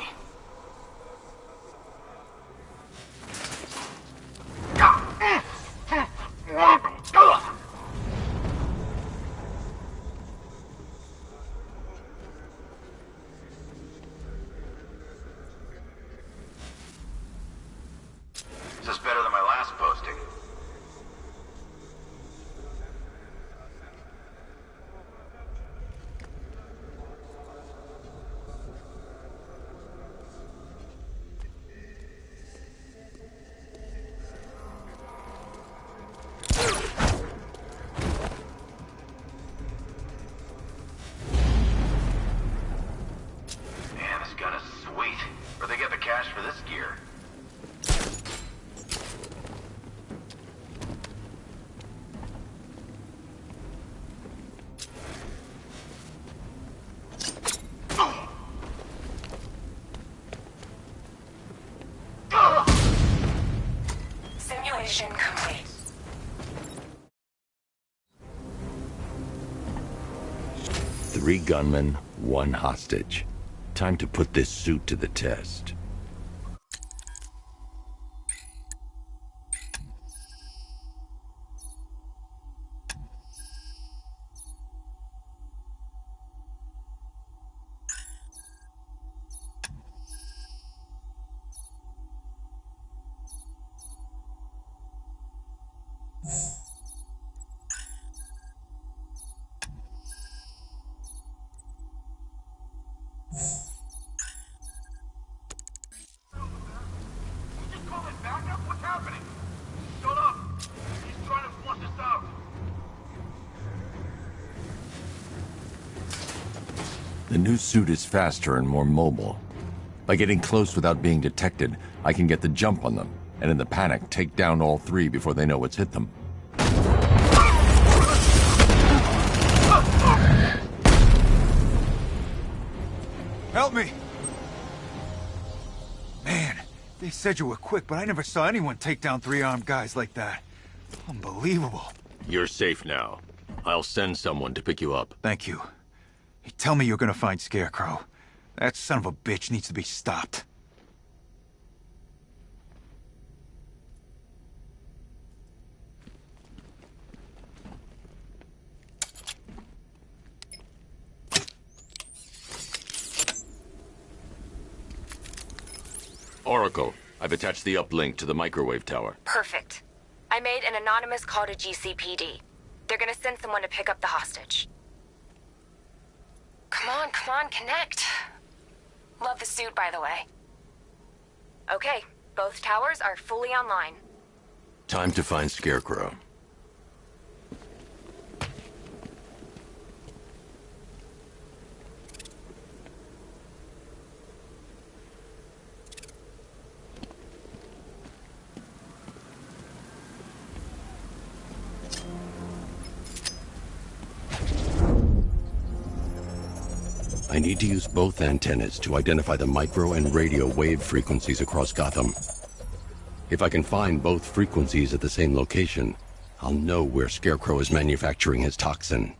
This is better than my last posting. Man, this gun is sweet. Where'd they get the cash for this gear? Simulation complete. Three gunmen, one hostage. Time to put this suit to the test. What's happening? Shut up! He's trying to flush us out! The new suit is faster and more mobile. By getting close without being detected, I can get the jump on them, and in the panic, take down all three before they know what's hit them. Help me! Man, they said you were quick, but I never saw anyone take down three armed guys like that. Unbelievable. You're safe now. I'll send someone to pick you up. Thank you. Hey, tell me you're gonna find Scarecrow. That son of a bitch needs to be stopped. Oracle, I've attached the uplink to the microwave tower. Perfect. I made an anonymous call to GCPD. They're gonna send someone to pick up the hostage. Come on, connect. Love the suit, by the way. Okay, both towers are fully online. Time to find Scarecrow. I need to use both antennas to identify the micro and radio wave frequencies across Gotham. If I can find both frequencies at the same location, I'll know where Scarecrow is manufacturing his toxin.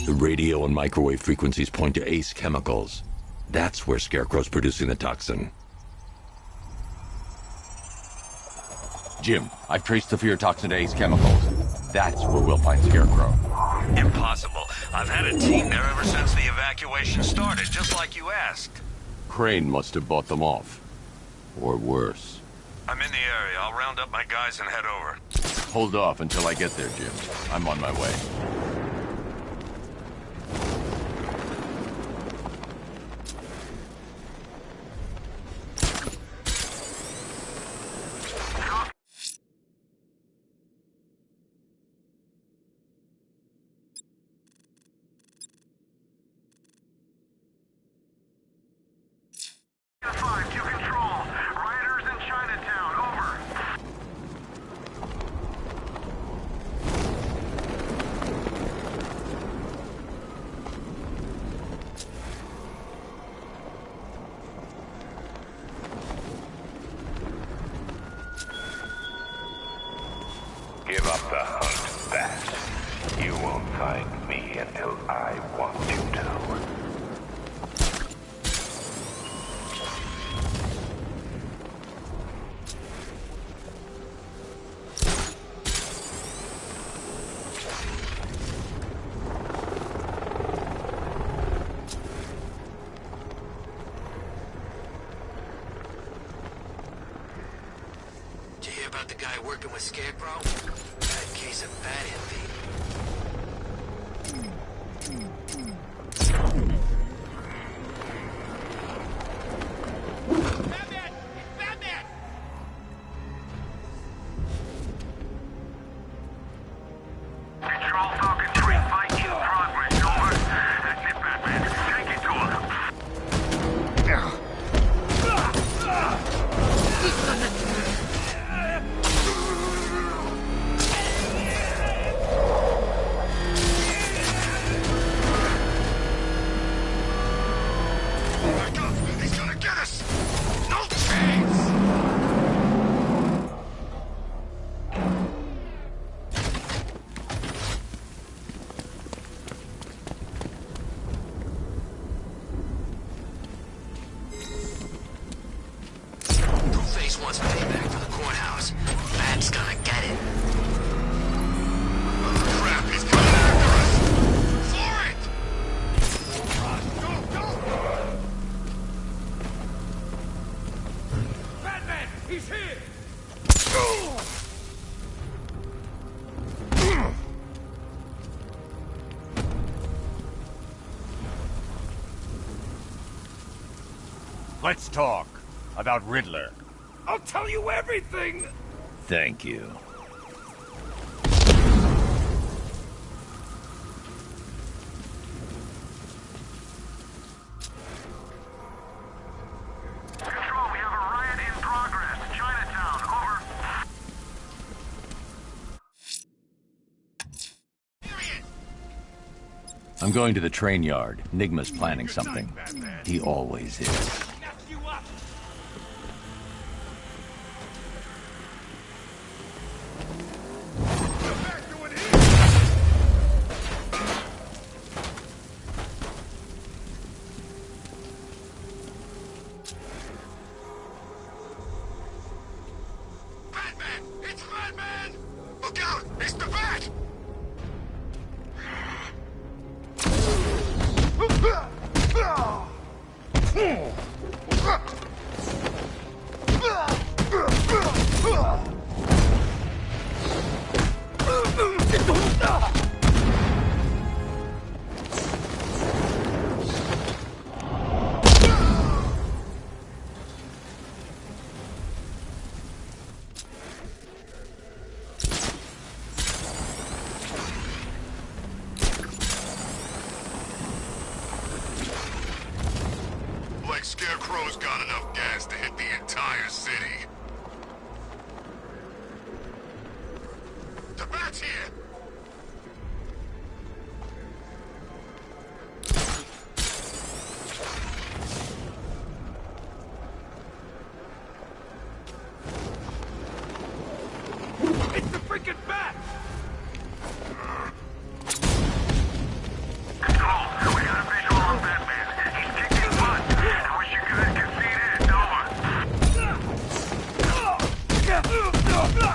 The radio and microwave frequencies point to Ace Chemicals. That's where Scarecrow's producing the toxin. Jim, I've traced the fear toxin to Ace Chemicals. That's where we'll find Scarecrow. Impossible. I've had a team there ever since the evacuation started, just like you asked. Crane must have bought them off. Or worse. I'm in the area. I'll round up my guys and head over. Hold off until I get there, Jim. I'm on my way. Give up the hunt, Bat. You won't find me until I want you to. Did you hear about the guy working with Scarecrow? Bad case of bat envy. Control Falcon 3, fight in progress, over. That's it, Batman. Take it to him. Back up! He's gonna get us! No chance! Two-Face wants payback for the courthouse. Bat's gonna get it. Oh, crap, he's coming after us! For it! Go, go! Batman! He's here! Let's talk about Riddler. I'll tell you everything! Thank you. Control, we have a riot in progress. Chinatown, over. I'm going to the train yard. Nigma's planning something. He always is. Batman! It's Batman! Look out! It's the Bat! Like Scarecrow's got enough gas to hit the entire city. The Bat's here! It's the freaking Bat! Control, we got a visual on Batman. He's kicking butt. I wish you guys could see this. Over.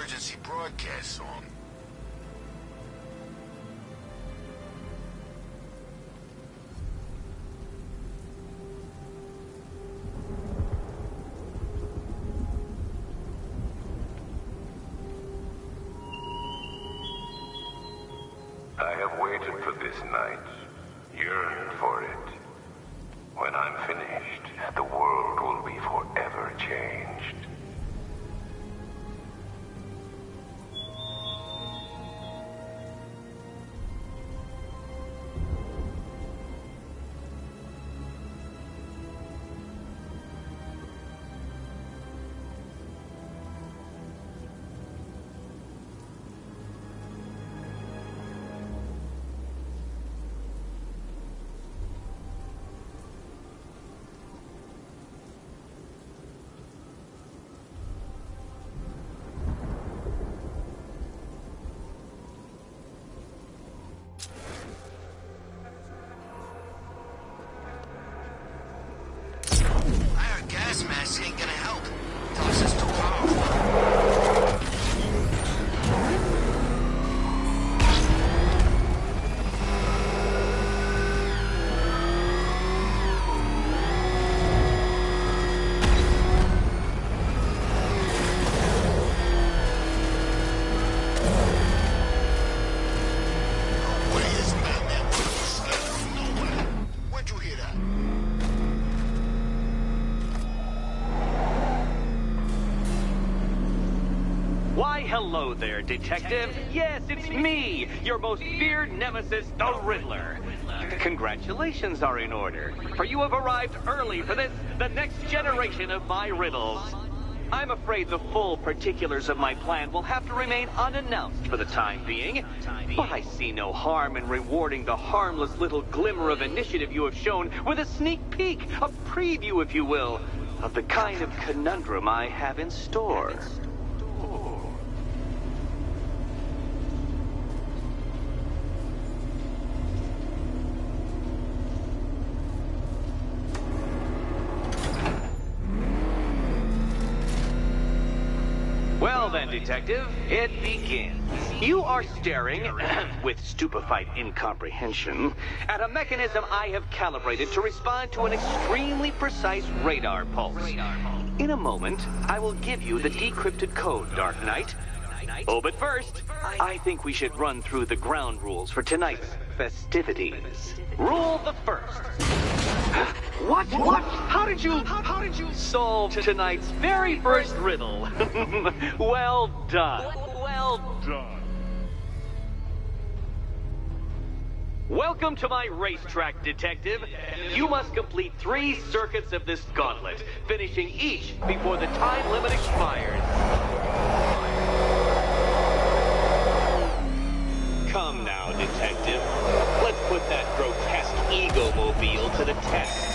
emergency broadcast song. I have waited for this night, yearned for it. When I'm finished, the world will be forever changed. Gas mask ain't gonna help. Toxin's too powerful. Hello there, Detective. Yes, it's me, your most feared nemesis, the Riddler. Congratulations are in order, for you have arrived early for this, the next generation of my riddles. I'm afraid the full particulars of my plan will have to remain unannounced for the time being, but I see no harm in rewarding the harmless little glimmer of initiative you have shown with a sneak peek, a preview, if you will, of the kind of conundrum I have in store. Well then, Detective, it begins. You are staring, with stupefied incomprehension, at a mechanism I have calibrated to respond to an extremely precise radar pulse. In a moment, I will give you the decrypted code, Dark Knight. Oh, but first, I think we should run through the ground rules for tonight's festivities. Rule the first. What? How did you solve tonight's very first riddle? Well done. Well done. Welcome to my racetrack, Detective. You must complete 3 circuits of this gauntlet, finishing each before the time limit expires. Come now, Detective. Let's put that grotesque ego-mobile to the test.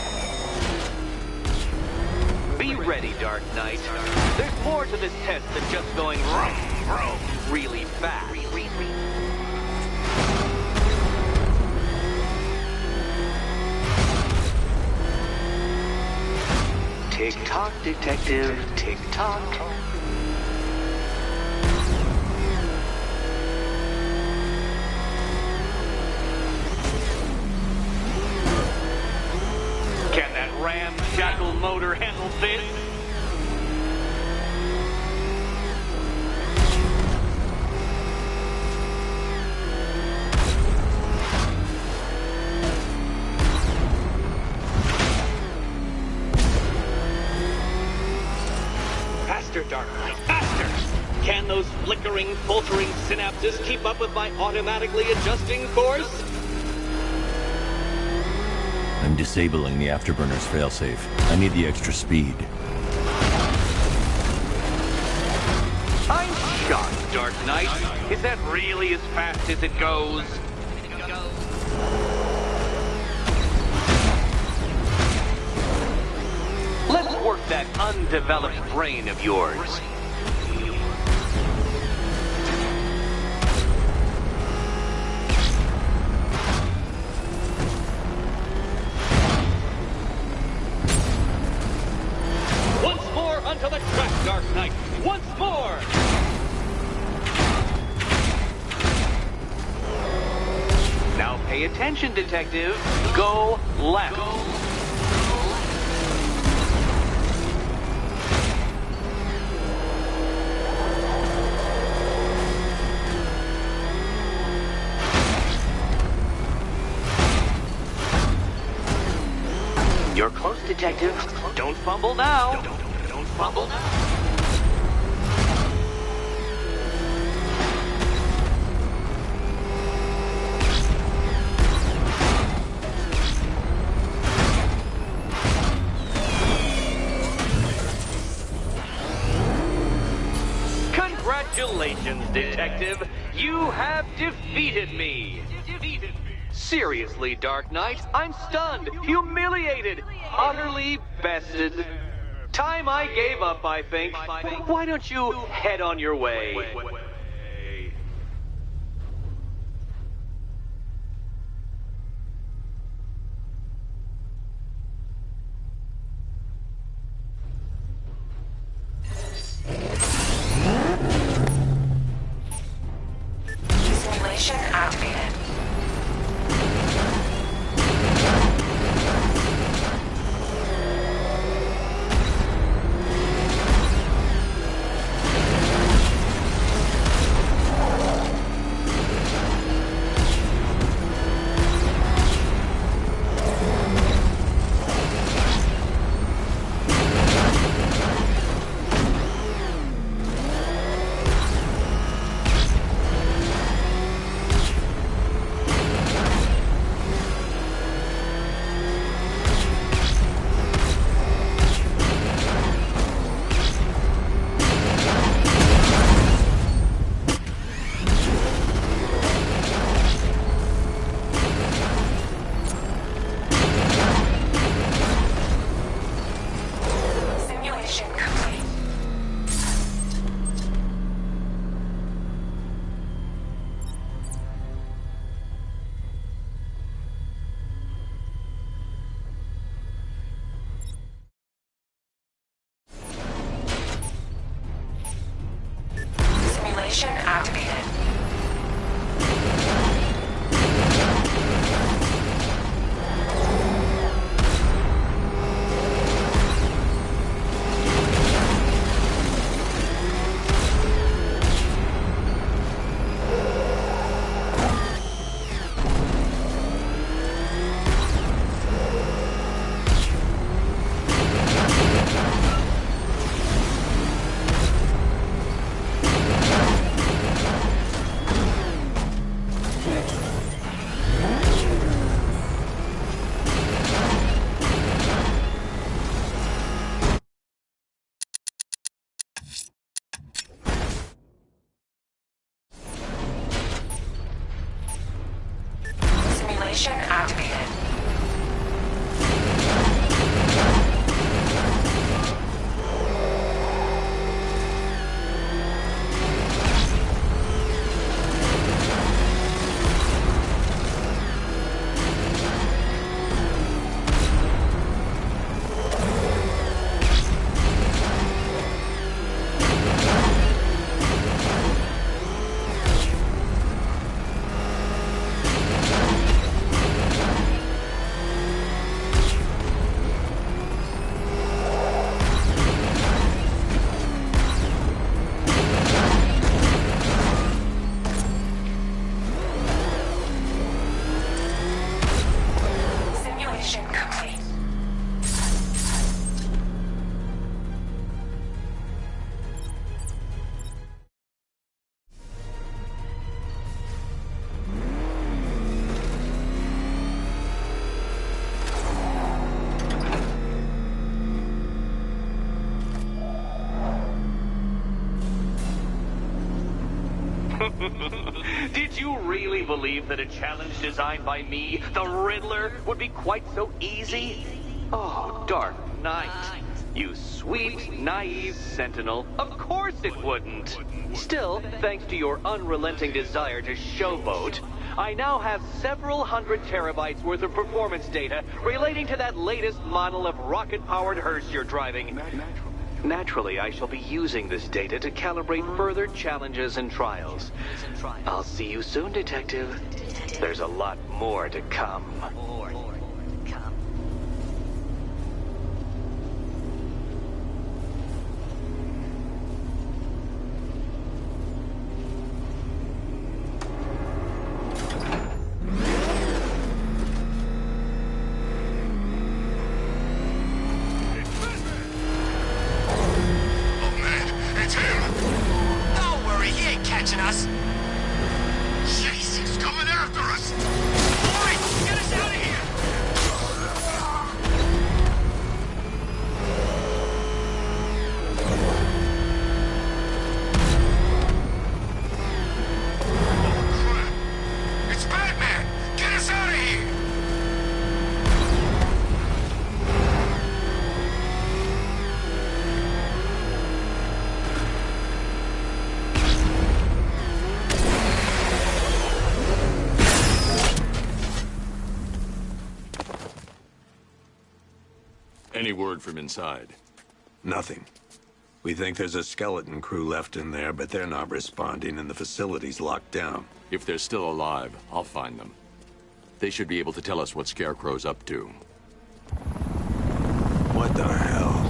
Be ready, Dark Knight. There's more to this test than just going vroom, vroom really fast. Tick-tock, Detective. Tick-tock. Can that ramshackle motor handle this? Faster, Dark Knight, faster! Can those flickering, faltering synapses keep up with my automatically adjusting course? I'm disabling the afterburner's failsafe. I need the extra speed. I'm shocked, Dark Knight. Is that really as fast as it goes? Let's work that undeveloped brain of yours. Once more onto the track, Dark Knight. Once more! Pay attention, detective. Go left. You're close, detective. Don't fumble now. Don't fumble now. Congratulations, detective. You have defeated me. Seriously, Dark Knight, I'm stunned, humiliated, utterly bested. Time I gave up, I think. Why don't you head on your way? Simulation activated. Simulation activated. Simulation activated. Simulation complete. Did you really believe that a challenge designed by me, the Riddler, would be quite so easy? Oh, Dark Knight. You sweet, naive sentinel. Of course it wouldn't. Still, thanks to your unrelenting desire to showboat, I now have several hundred terabytes worth of performance data relating to that latest model of rocket-powered hearse you're driving. Naturally, I shall be using this data to calibrate further challenges and trials. I'll see you soon, Detective. There's a lot more to come. Any word from inside? Nothing. We think there's a skeleton crew left in there, but they're not responding and the facility's locked down. If they're still alive, I'll find them. They should be able to tell us what Scarecrow's up to. What the hell?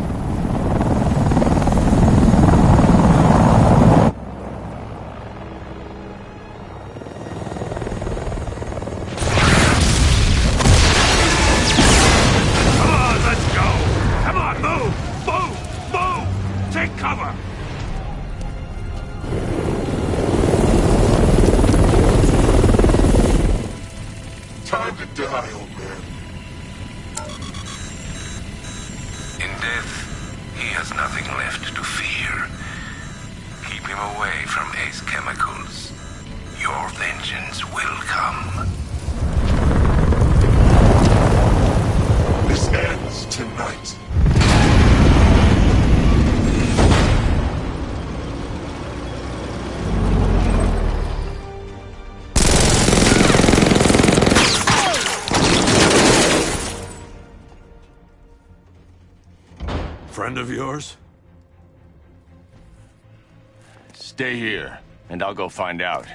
Friend of yours? Stay here, and I'll go find out.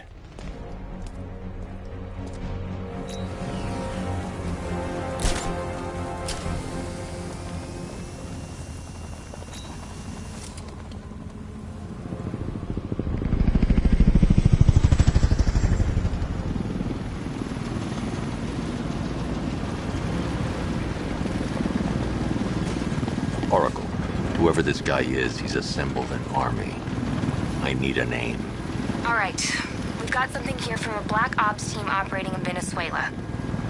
Whoever this guy is, he's assembled an army. I need a name. All right. We've got something here from a Black Ops team operating in Venezuela.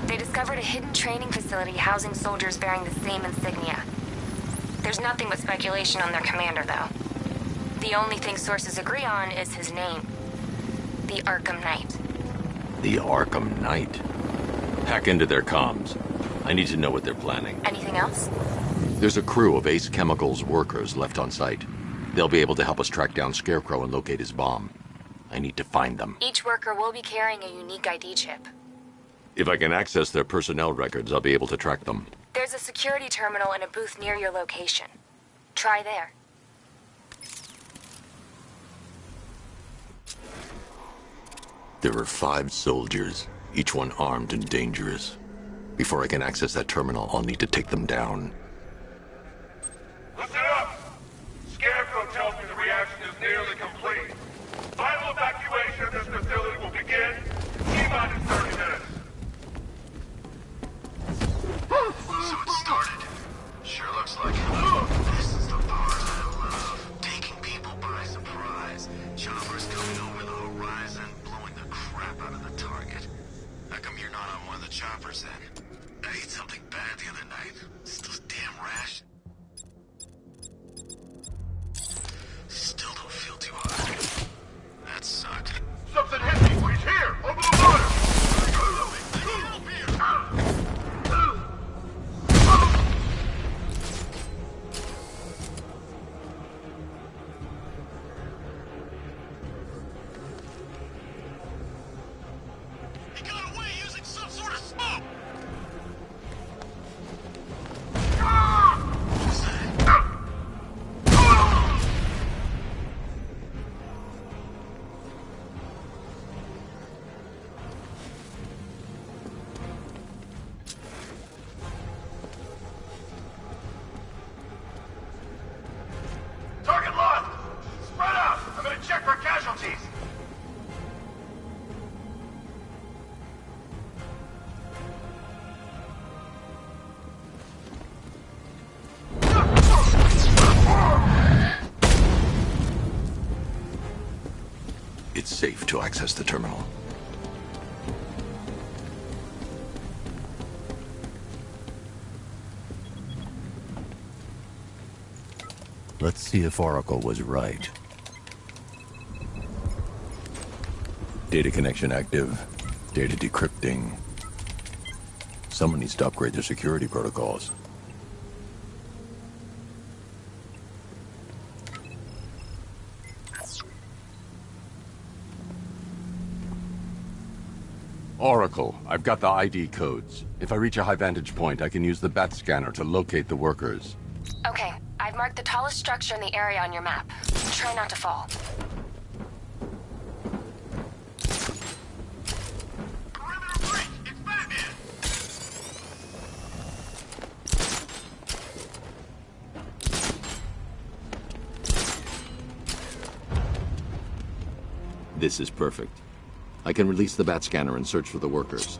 They discovered a hidden training facility housing soldiers bearing the same insignia. There's nothing but speculation on their commander, though. The only thing sources agree on is his name. The Arkham Knight. The Arkham Knight? Hack into their comms. I need to know what they're planning. Anything else? There's a crew of Ace Chemicals workers left on site. They'll be able to help us track down Scarecrow and locate his bomb. I need to find them. Each worker will be carrying a unique ID chip. If I can access their personnel records, I'll be able to track them. There's a security terminal and a booth near your location. Try there. There are 5 soldiers, each one armed and dangerous. Before I can access that terminal, I'll need to take them down. Listen up! Scarecrow tells me the reaction is nearly complete. Final evacuation of this facility will begin in T-minus 30 minutes. So it started. Sure looks like it. This is the part I love. Taking people by surprise. Choppers coming over the horizon, blowing the crap out of the target. How come you're not on one of the choppers then? I ate something bad the other night. Still damn rash. Still don't feel too hot. That sucked. Something hit me! He's here! Over the water! He got away using some sort of smoke! to access the terminal. Let's see if Oracle was right. Data connection active. Data decrypting. Someone needs to upgrade their security protocols. Oracle, I've got the ID codes. If I reach a high vantage point, I can use the bat scanner to locate the workers. Okay, I've marked the tallest structure in the area on your map. Try not to fall. This is perfect. I can release the bat scanner and search for the workers.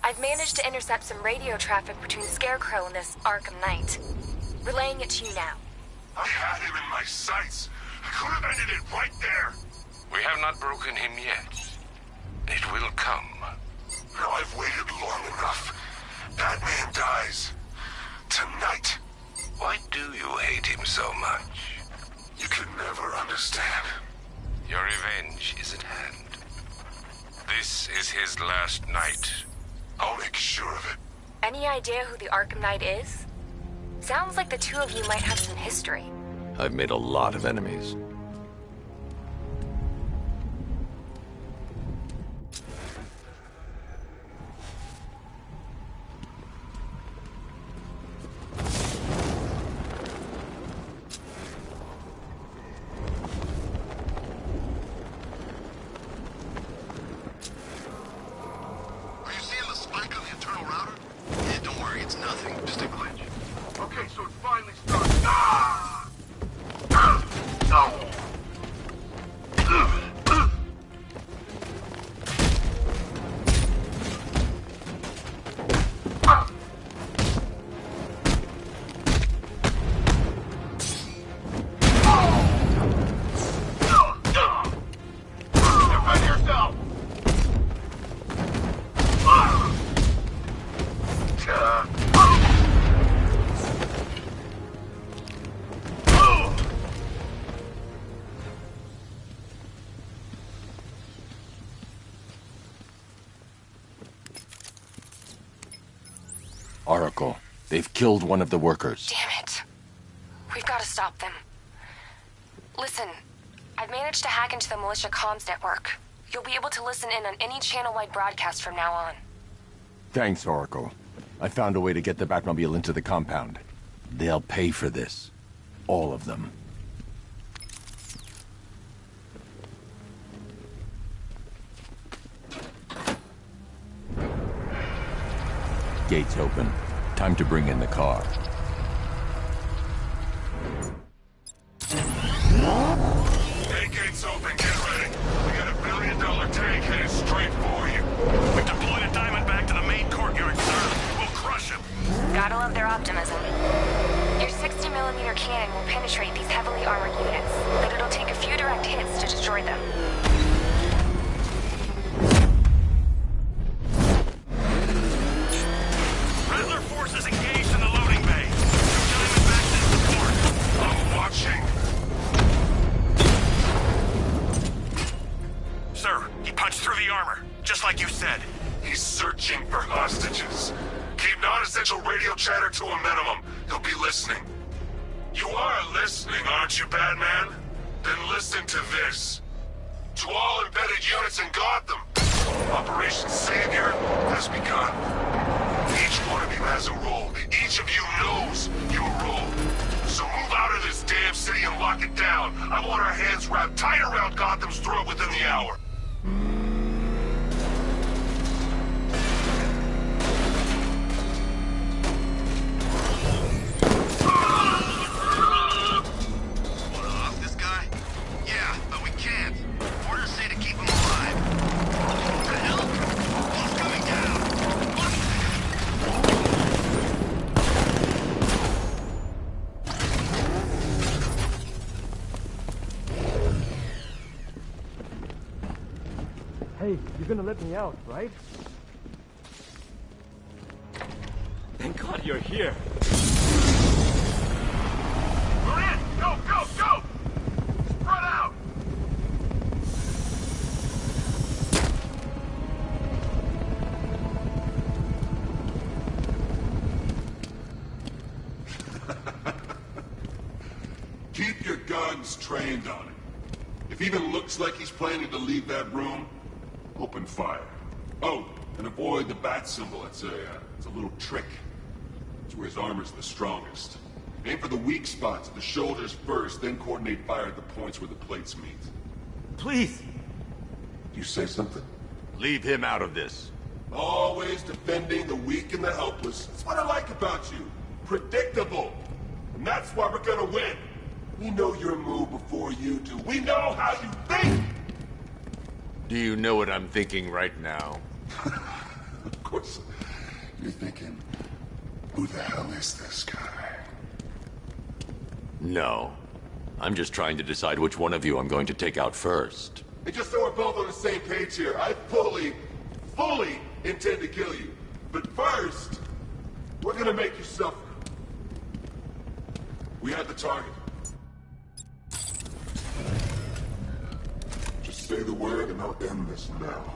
I've managed to intercept some radio traffic between Scarecrow and this Arkham Knight. Relaying it to you now. I had him in my sights. I could have ended it right there. We have not broken him yet. It will come. Now I've waited long enough. Batman dies. Tonight. Why do you hate him so much? You can never understand. Your revenge is at hand. This is his last night. I'll make sure of it. Any idea who the Arkham Knight is? Sounds like the two of you might have some history. I've made a lot of enemies. Oracle, they've killed one of the workers. Damn it. We've got to stop them. Listen, I've managed to hack into the militia comms network. You'll be able to listen in on any channel-wide broadcast from now on. Thanks, Oracle. I found a way to get the Batmobile into the compound. They'll pay for this. All of them. Gates open. Time to bring in the car. Hey, gates open, get ready. We got $1 billion tank headed straight for you. We deployed a Diamondback to the main courtyard, sir. We'll crush him. Gotta love their optimism. Your 60mm cannon will penetrate these heavily armored units, but it'll take a few direct hits to destroy them. Riddler forces engaged in the loading bay. Diamondbacks in support. I'm watching. Sir, he punched through the armor, just like you said. He's searching for hostages. Keep non-essential radio chatter to a minimum. He'll be listening. You are listening, aren't you, Batman? Then listen to this. To all embedded units in Gotham, Operation Savior has begun. Each one of you has a role. Each of you knows your role. So move out of this damn city and lock it down. I want our hands wrapped tight around Gotham's throat within the hour. Hey, you're gonna let me out, right? Thank God you're here. We're in! Go, go, go! Spread out! Keep your guns trained on him. If he even looks like he's planning to leave that room, open fire. Oh, and avoid the bat symbol. It's a little trick. It's where his armor's the strongest. Aim for the weak spots at the shoulders first, then coordinate fire at the points where the plates meet. Please! You say something? Leave him out of this. Always defending the weak and the helpless. That's what I like about you. Predictable. And that's why we're gonna win. We know your move before you do. We know how you think! Do you know what I'm thinking right now? Of course. You're thinking, who the hell is this guy? No. I'm just trying to decide which one of you I'm going to take out first. And just so we're both on the same page here, I fully intend to kill you. But first, we're gonna make you suffer. We have the target. Just say the word and I'll end this now.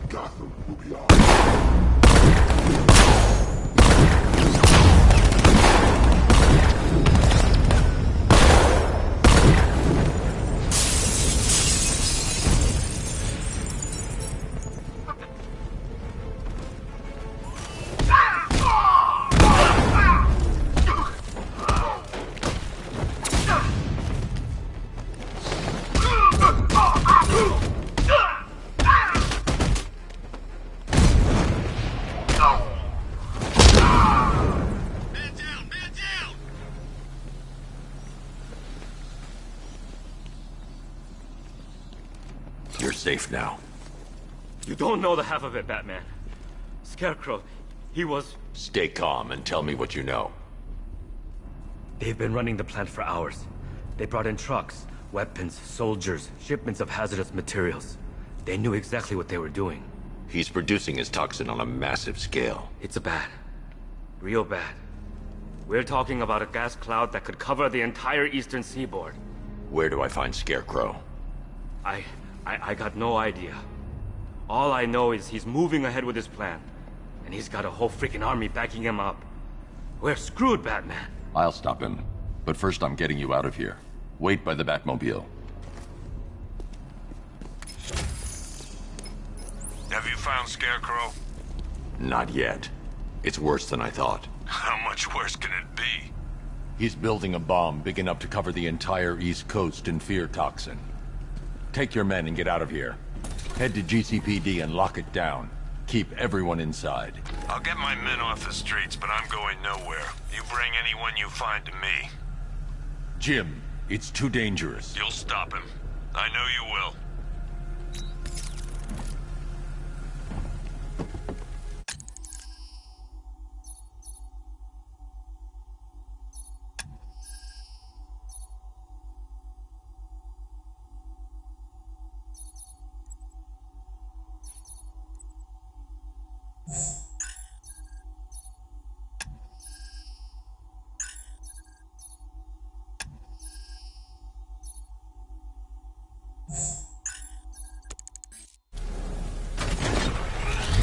Gotham will be ours. You're safe now. You don't know the half of it, Batman. Scarecrow, he was... Stay calm and tell me what you know. They've been running the plant for hours. They brought in trucks, weapons, soldiers, shipments of hazardous materials. They knew exactly what they were doing. He's producing his toxin on a massive scale. It's bad. Real bad. We're talking about a gas cloud that could cover the entire eastern seaboard. Where do I find Scarecrow? I got no idea. All I know is he's moving ahead with his plan. And he's got a whole freaking army backing him up. We're screwed, Batman. I'll stop him. But first I'm getting you out of here. Wait by the Batmobile. Have you found Scarecrow? Not yet. It's worse than I thought. How much worse can it be? He's building a bomb big enough to cover the entire East Coast in fear toxin. Take your men and get out of here. Head to GCPD and lock it down. Keep everyone inside. I'll get my men off the streets, but I'm going nowhere. You bring anyone you find to me. Jim, it's too dangerous. You'll stop him. I know you will.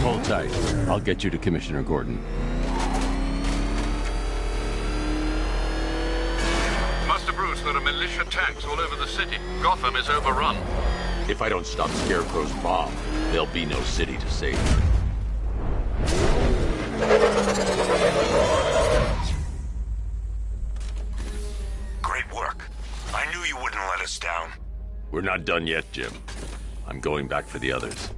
Hold tight. I'll get you to Commissioner Gordon. Master Bruce, there are militia tanks all over the city. Gotham is overrun. If I don't stop Scarecrow's bomb, there'll be no city to save. Great work. I knew you wouldn't let us down. We're not done yet, Jim. I'm going back for the others.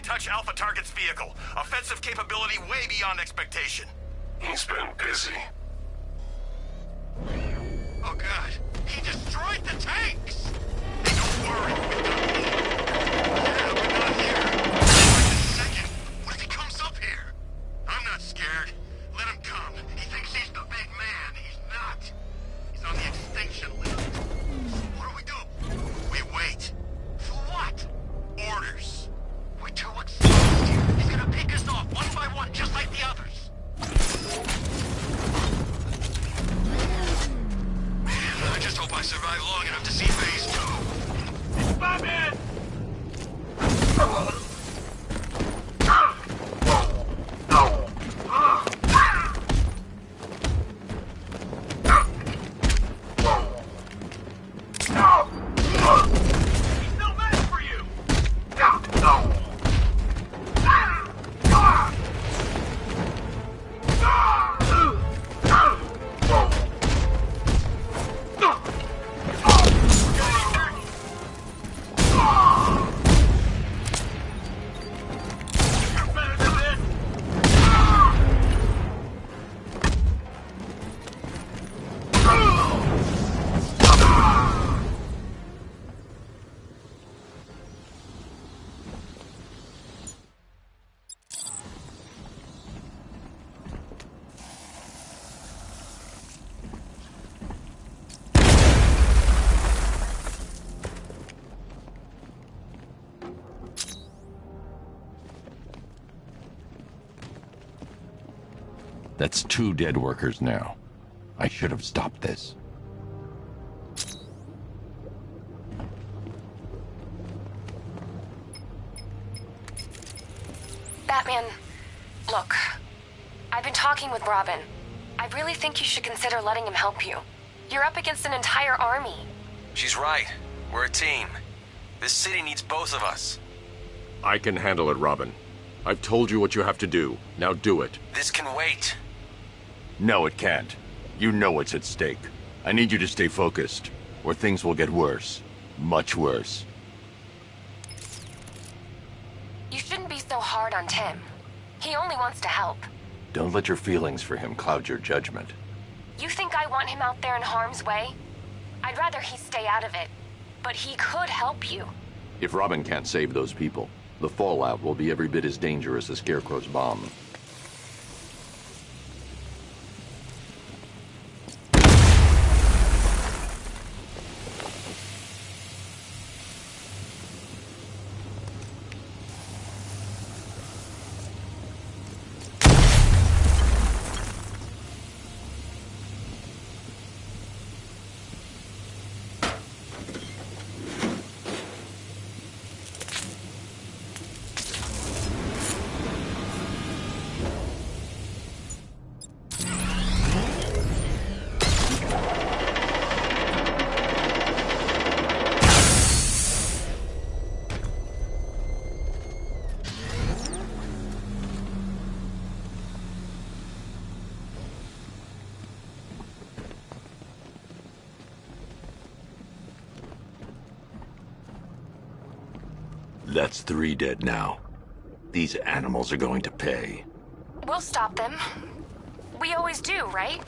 touch Alpha Target's vehicle. Offensive capability way beyond expectation. He's been busy. Oh god, he destroyed the tanks! Hey, don't worry, we've got a lead. Yeah, but not here. Wait a second, what if he comes up here? I'm not scared. Let him come. He thinks he's the big man. He's not. He's on the extinction list. What do we do? We wait. For what? Orders. We're too exposed here. He's gonna pick us off one by one, just like the others. Man, I just hope I survive long enough to see phase 2. Batman! That's 2 dead workers now. I should have stopped this. Batman, look. I've been talking with Robin. I really think you should consider letting him help you. You're up against an entire army. She's right. We're a team. This city needs both of us. I can handle it, Robin. I've told you what you have to do. Now do it. This can wait. No, it can't. You know what's at stake. I need you to stay focused, or things will get worse. Much worse. You shouldn't be so hard on Tim. He only wants to help. Don't let your feelings for him cloud your judgment. You think I want him out there in harm's way? I'd rather he stay out of it. But he could help you. If Robin can't save those people, the fallout will be every bit as dangerous as Scarecrow's bomb. That's 3 dead now. These animals are going to pay. We'll stop them. We always do, right?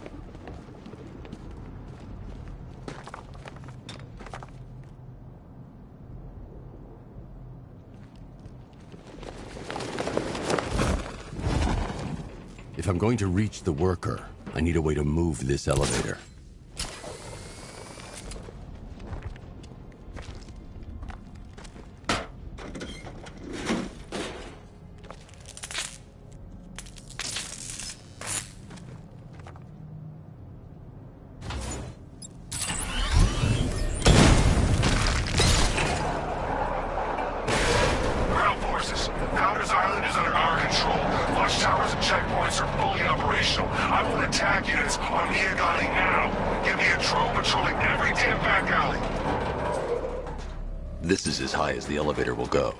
If I'm going to reach the worker, I need a way to move this elevator. This is as high as the elevator will go.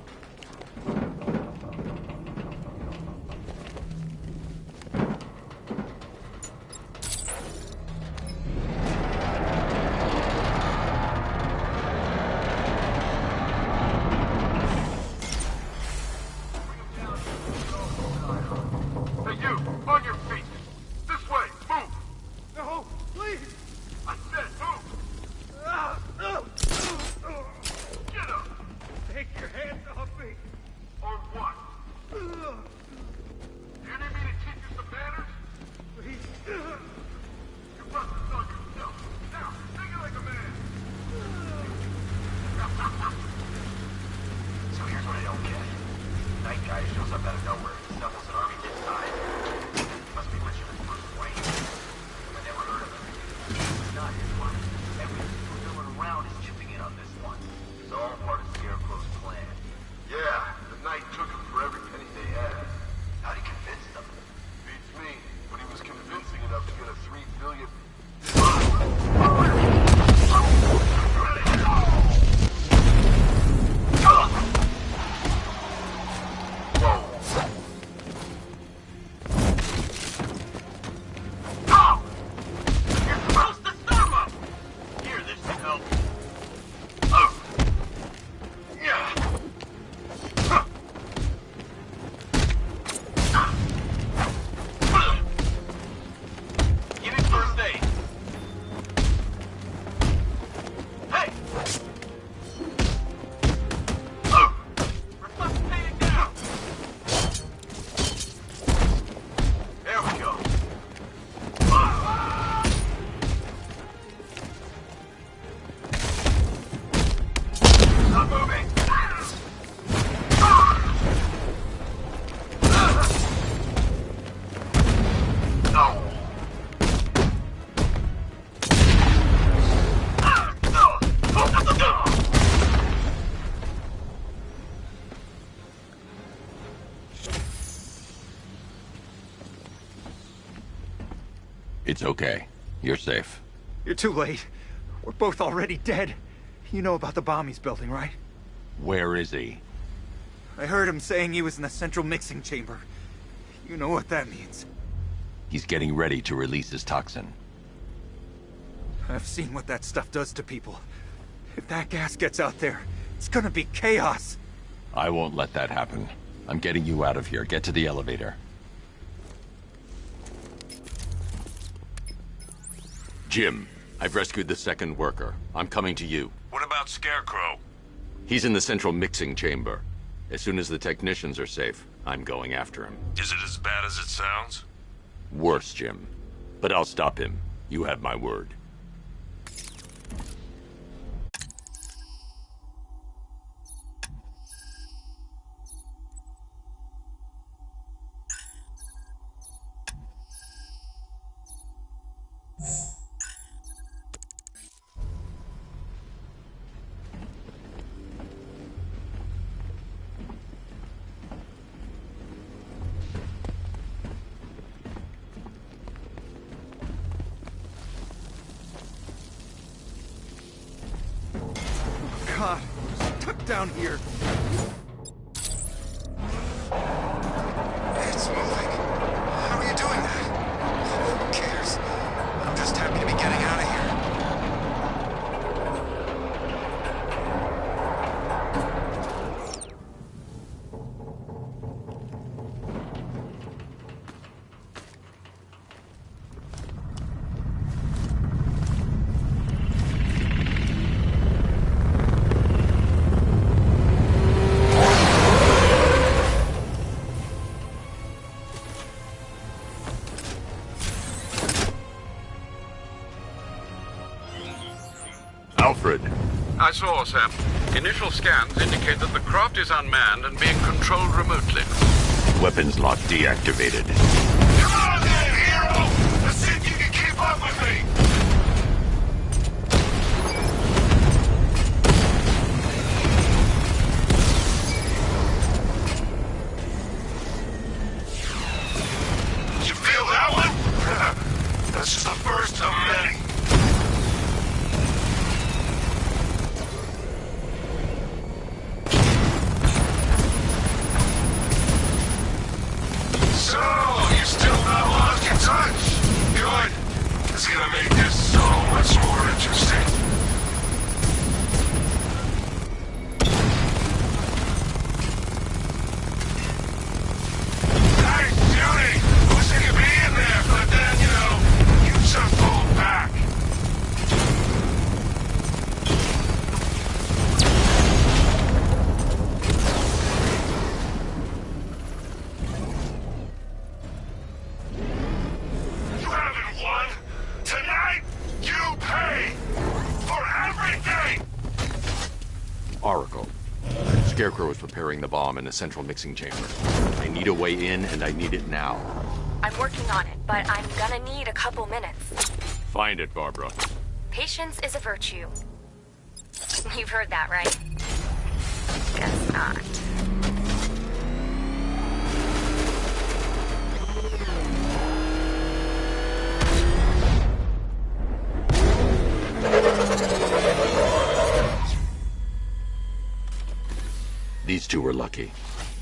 guy shows up out of nowhere and assembles an army this size. Must be Richard's first wave. I never heard of him. It's not his one. Every single villain around is chipping in on this one. It's all part of Scarecrow's plan. Yeah, the Knight took him for every penny they had. How'd he convince them? Beats me, but he was convincing enough to get a $3 billion... It's okay. You're safe. You're too late. We're both already dead. You know about the bomb he's building, right? Where is he? I heard him saying he was in the central mixing chamber. You know what that means. He's getting ready to release his toxin. I've seen what that stuff does to people. If that gas gets out there, it's gonna be chaos. I won't let that happen. I'm getting you out of here. Get to the elevator. Jim, I've rescued the second worker. I'm coming to you. What about Scarecrow? He's in the central mixing chamber. As soon as the technicians are safe, I'm going after him. Is it as bad as it sounds? Worse, Jim. But I'll stop him. You have my word. God, stuck down here. It's moving. How are you doing that? Who cares? I'm just happy to be getting out of here. Alfred. I saw, Sam. Initial scans indicate that the craft is unmanned and being controlled remotely. Weapons lock deactivated. Come on then, hero! Let's see if you can keep up with me! Did you feel that one? That's just the first of many. So, you still not lost your touch? Good. It's gonna make Scarecrow is preparing the bomb in a central mixing chamber. I need a way in, and I need it now. I'm working on it, but I'm gonna need a couple minutes. Find it, Barbara. Patience is a virtue. You've heard that, right? Guess not. These two were lucky.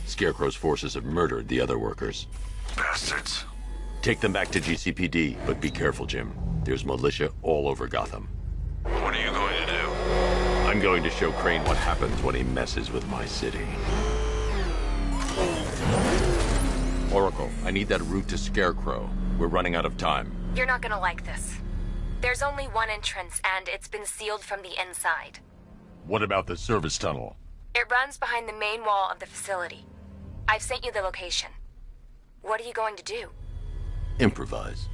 Scarecrow's forces have murdered the other workers. Bastards. Take them back to GCPD, but be careful, Jim. There's militia all over Gotham. What are you going to do? I'm going to show Crane what happens when he messes with my city. Oracle, I need that route to Scarecrow. We're running out of time. You're not gonna like this. There's only one entrance, and it's been sealed from the inside. What about the service tunnel? It runs behind the main wall of the facility. I've sent you the location. What are you going to do? Improvise.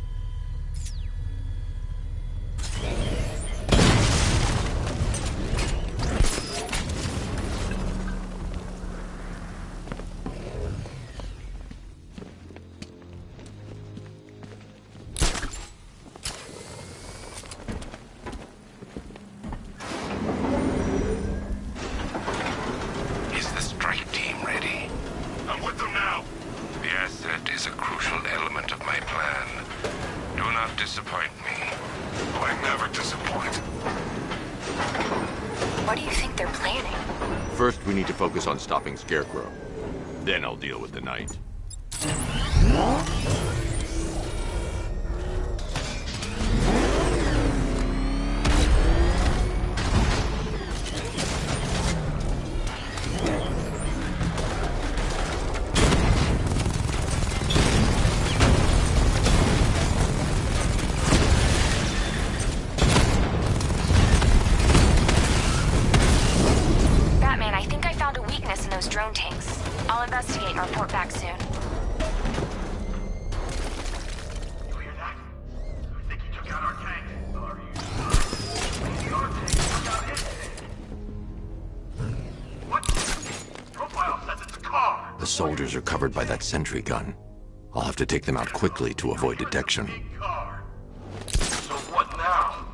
Is the strike team ready? I'm with them now. The asset is a crucial element of my plan. Do not disappoint me. Oh, I never disappoint. What do you think they're planning? First, we need to focus on stopping Scarecrow. Then I'll deal with the Knight. Batman, I think I found a weakness in those drone tanks. I'll investigate and report back soon. You hear that? I think he took out our tank. Or you... Our tank took out his tank. What? Profile says it's a car. The soldiers are covered by that sentry gun. I'll have to take them out quickly to avoid detection. Car. So what now?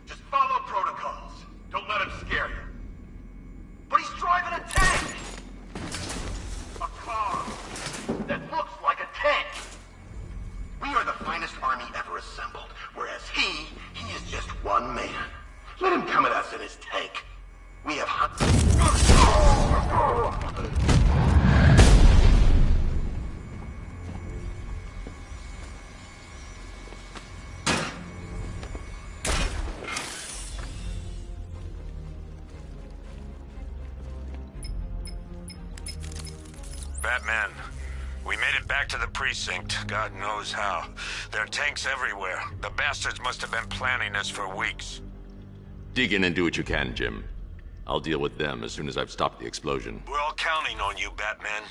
Just follow protocols. Don't let him scare you. But he's driving a tank! A car that looks like a tank! We are the finest army ever assembled, whereas he is just one man. Let him come at us in his tank. We have Batman, we made it back to the precinct. God knows how. There are tanks everywhere. The bastards must have been planning this for weeks. Dig in and do what you can, Jim. I'll deal with them as soon as I've stopped the explosion. We're all counting on you, Batman.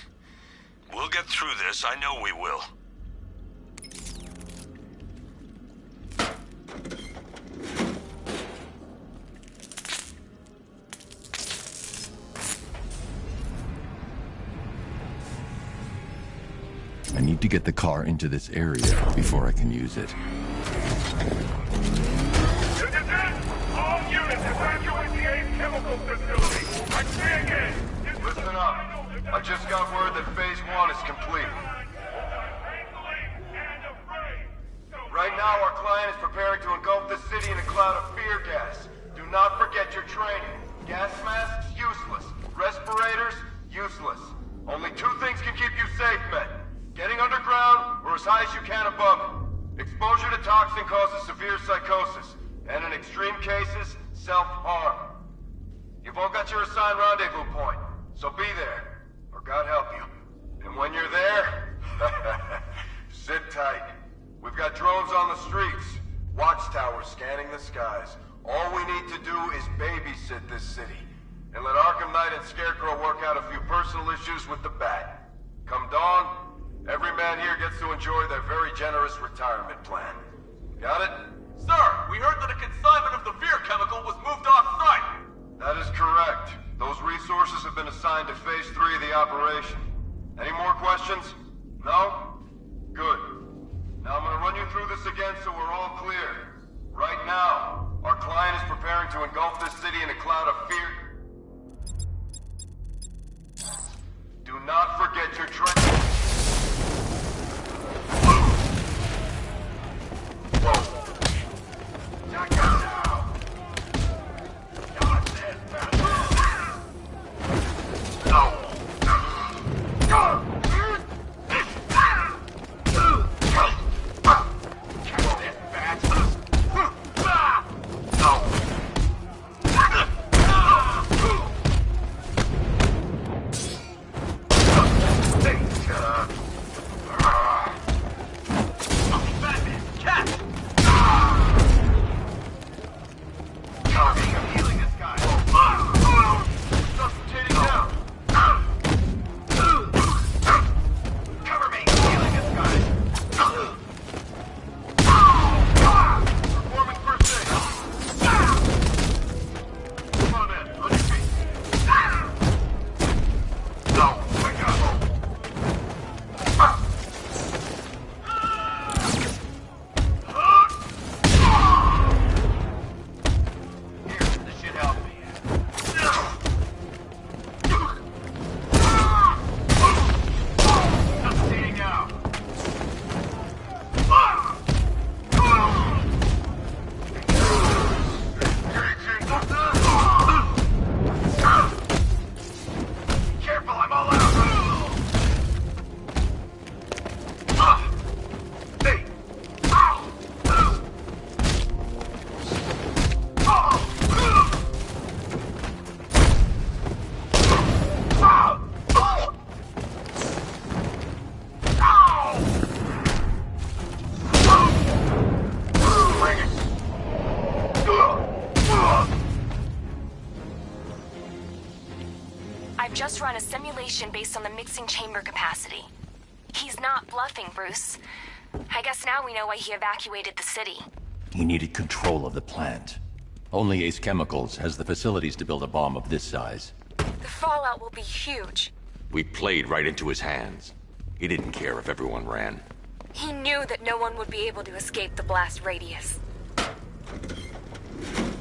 We'll get through this. I know we will. I need to get the car into this area before I can use it. All units evacuate the AIM chemical facility. I say again. Listen up. I just got word that Phase 1 is complete. Right now, our client is preparing to engulf the city in a cloud of fear gas. Do not forget your training. Gas masks, useless. Respirators, useless. Only two things can keep you safe, men. Getting underground, or as high as you can above it. Exposure to toxin causes severe psychosis, and in extreme cases, self-harm. You've all got your assigned rendezvous point, so be there, or God help you. And when you're there, sit tight. We've got drones on the streets, watchtowers scanning the skies. All we need to do is babysit this city, and let Arkham Knight and Scarecrow work out a few personal issues with the Bat. Come dawn, every man here gets to enjoy their very generous retirement plan. Got it? Sir, we heard that a consignment of the fear chemical was moved off-site. That is correct. Those resources have been 3 of the operation. Any more questions? No? Good. Now I'm gonna run you through this again so we're all clear. Right now, our client is preparing to engulf this city in a cloud of fear. Do not forget your training. I've just run a simulation based on the mixing chamber capacity. He's not bluffing, Bruce. I guess now we know why he evacuated the city. He needed control of the plant. Only Ace Chemicals has the facilities to build a bomb of this size. The fallout will be huge. We played right into his hands. He didn't care if everyone ran. He knew that no one would be able to escape the blast radius.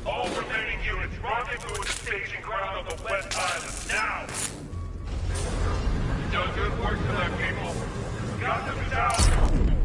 All remaining units, rendezvous with the staging ground of the West Island, now! You've done good work to them, people. Got them down!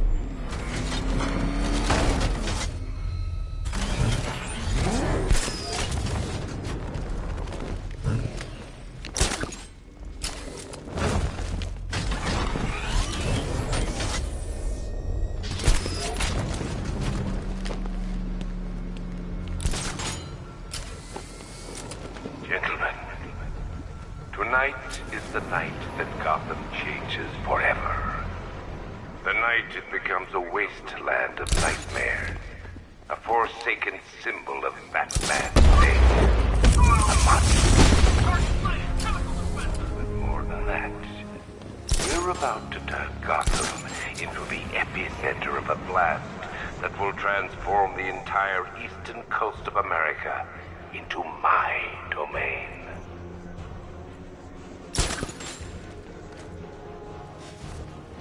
Gentlemen, tonight is the night that Gotham changes forever. The night it becomes a wasteland of nightmares, a forsaken symbol of Batman's day, a monster. But more than that, we're about to turn Gotham into the epicenter of a blast that will transform the entire eastern coast of America into my domain.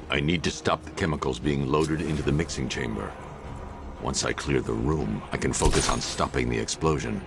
I need to stop the chemicals being loaded into the mixing chamber. Once I clear the room, I can focus on stopping the explosion.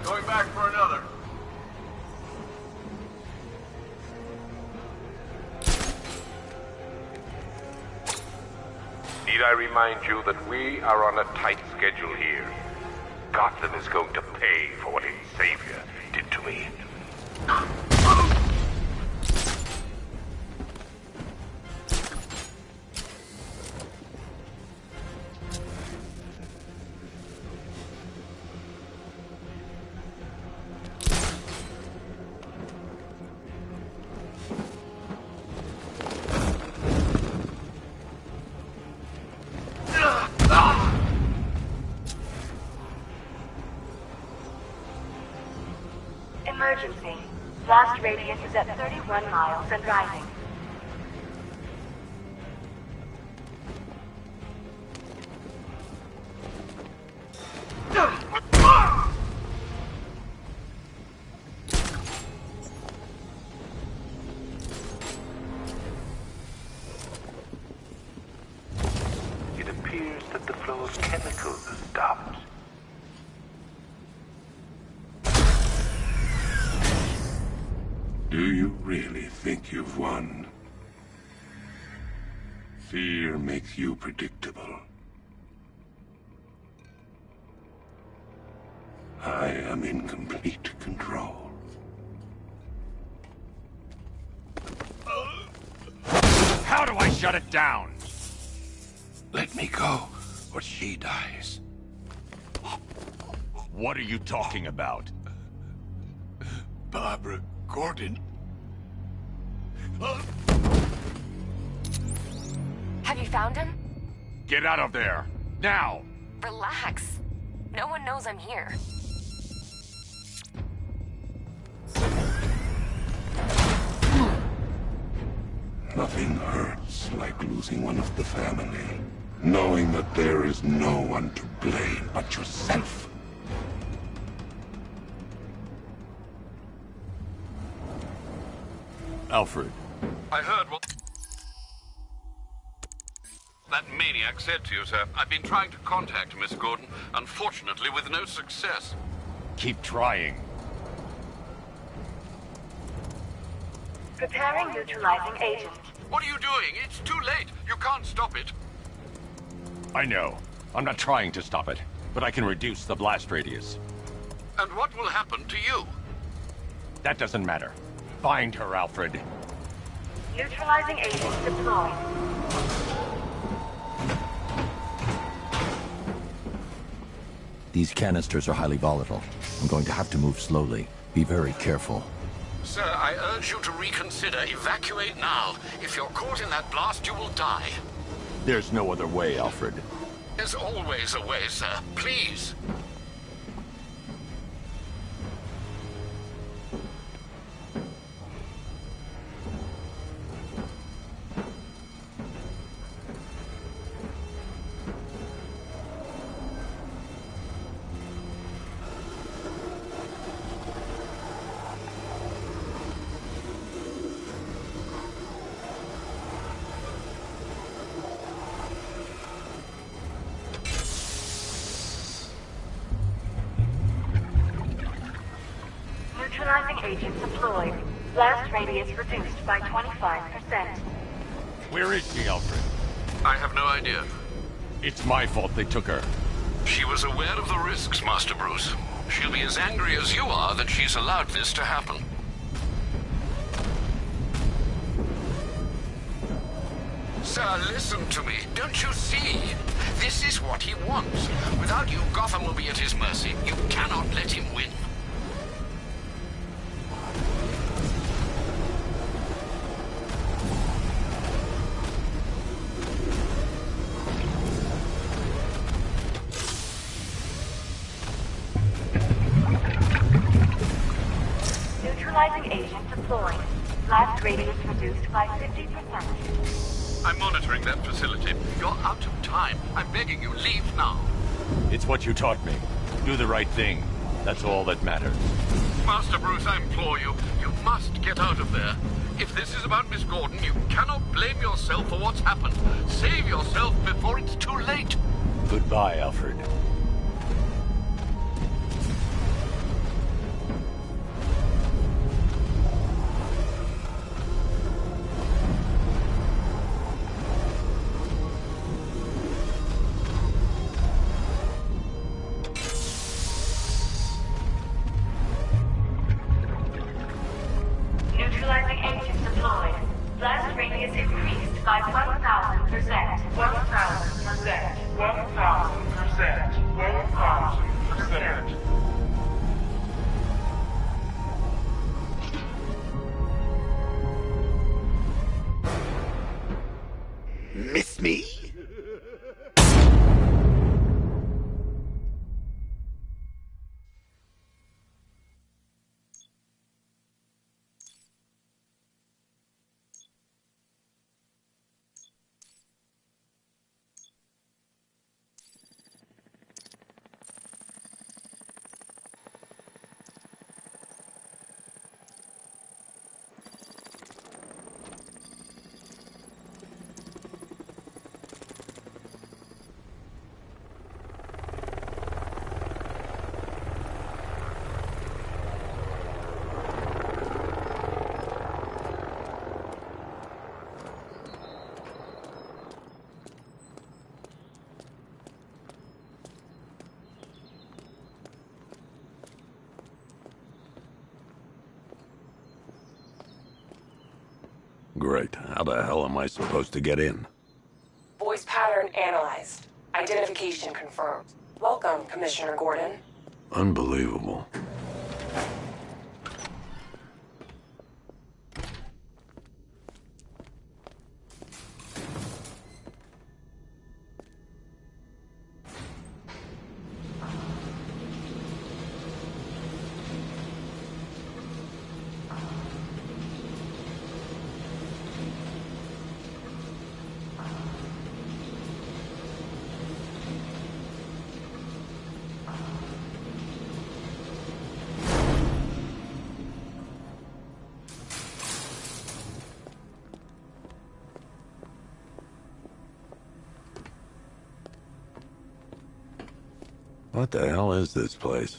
Going back for another. Need I remind you that we are on a tight schedule here? Gotham is going to pay for what its savior did to me. Emergency. Blast radius is at 31 miles and rising. It appears that the flow of chemicals has stopped. Do you really think you've won? Fear makes you predictable. I am in complete control. How do I shut it down? Let me go, or she dies. What are you talking about? Barbara Gordon. Have you found him? Get out of there! Now! Relax. No one knows I'm here. Nothing hurts like losing one of the family. Knowing that there is no one to blame but yourself. Alfred. I heard what that maniac said to you, sir. I've been trying to contact Miss Gordon, unfortunately with no success. Keep trying. Preparing neutralizing agent. What are you doing? It's too late. You can't stop it. I know. I'm not trying to stop it, but I can reduce the blast radius. And what will happen to you? That doesn't matter. Find her, Alfred. Neutralizing agent deployed. These canisters are highly volatile. I'm going to have to move slowly. Be very careful. Sir, I urge you to reconsider. Evacuate now. If you're caught in that blast, you will die. There's no other way, Alfred. There's always a way, sir. Please. Neutralizing agent deployed. Blast radius reduced by 25%. Where is she, Alfred? I have no idea. It's my fault they took her. She was aware of the risks, Master Bruce. She'll be as angry as you are that she's allowed this to happen. Sir, listen to me. Don't you see? This is what he wants. Without you, Gotham will be at his mercy. You cannot let him win. Neutralizing agent deployed. Blast radius reduced by 50%. I'm monitoring that facility. You're out of time. I'm begging you, leave now. It's what you taught me. Do the right thing. That's all that matters. Master Bruce, I implore you, you must get out of there. If this is about Miss Gordon, you cannot blame yourself for what's happened. Save yourself before it's too late. Goodbye, Alfred. radius increased by 1,000%. 1,000%. 1,000%. 1,000%. Miss me? Great. How the hell am I supposed to get in? Voice pattern analyzed. Identification confirmed. Welcome, Commissioner Gordon. Unbelievable. What the hell is this place?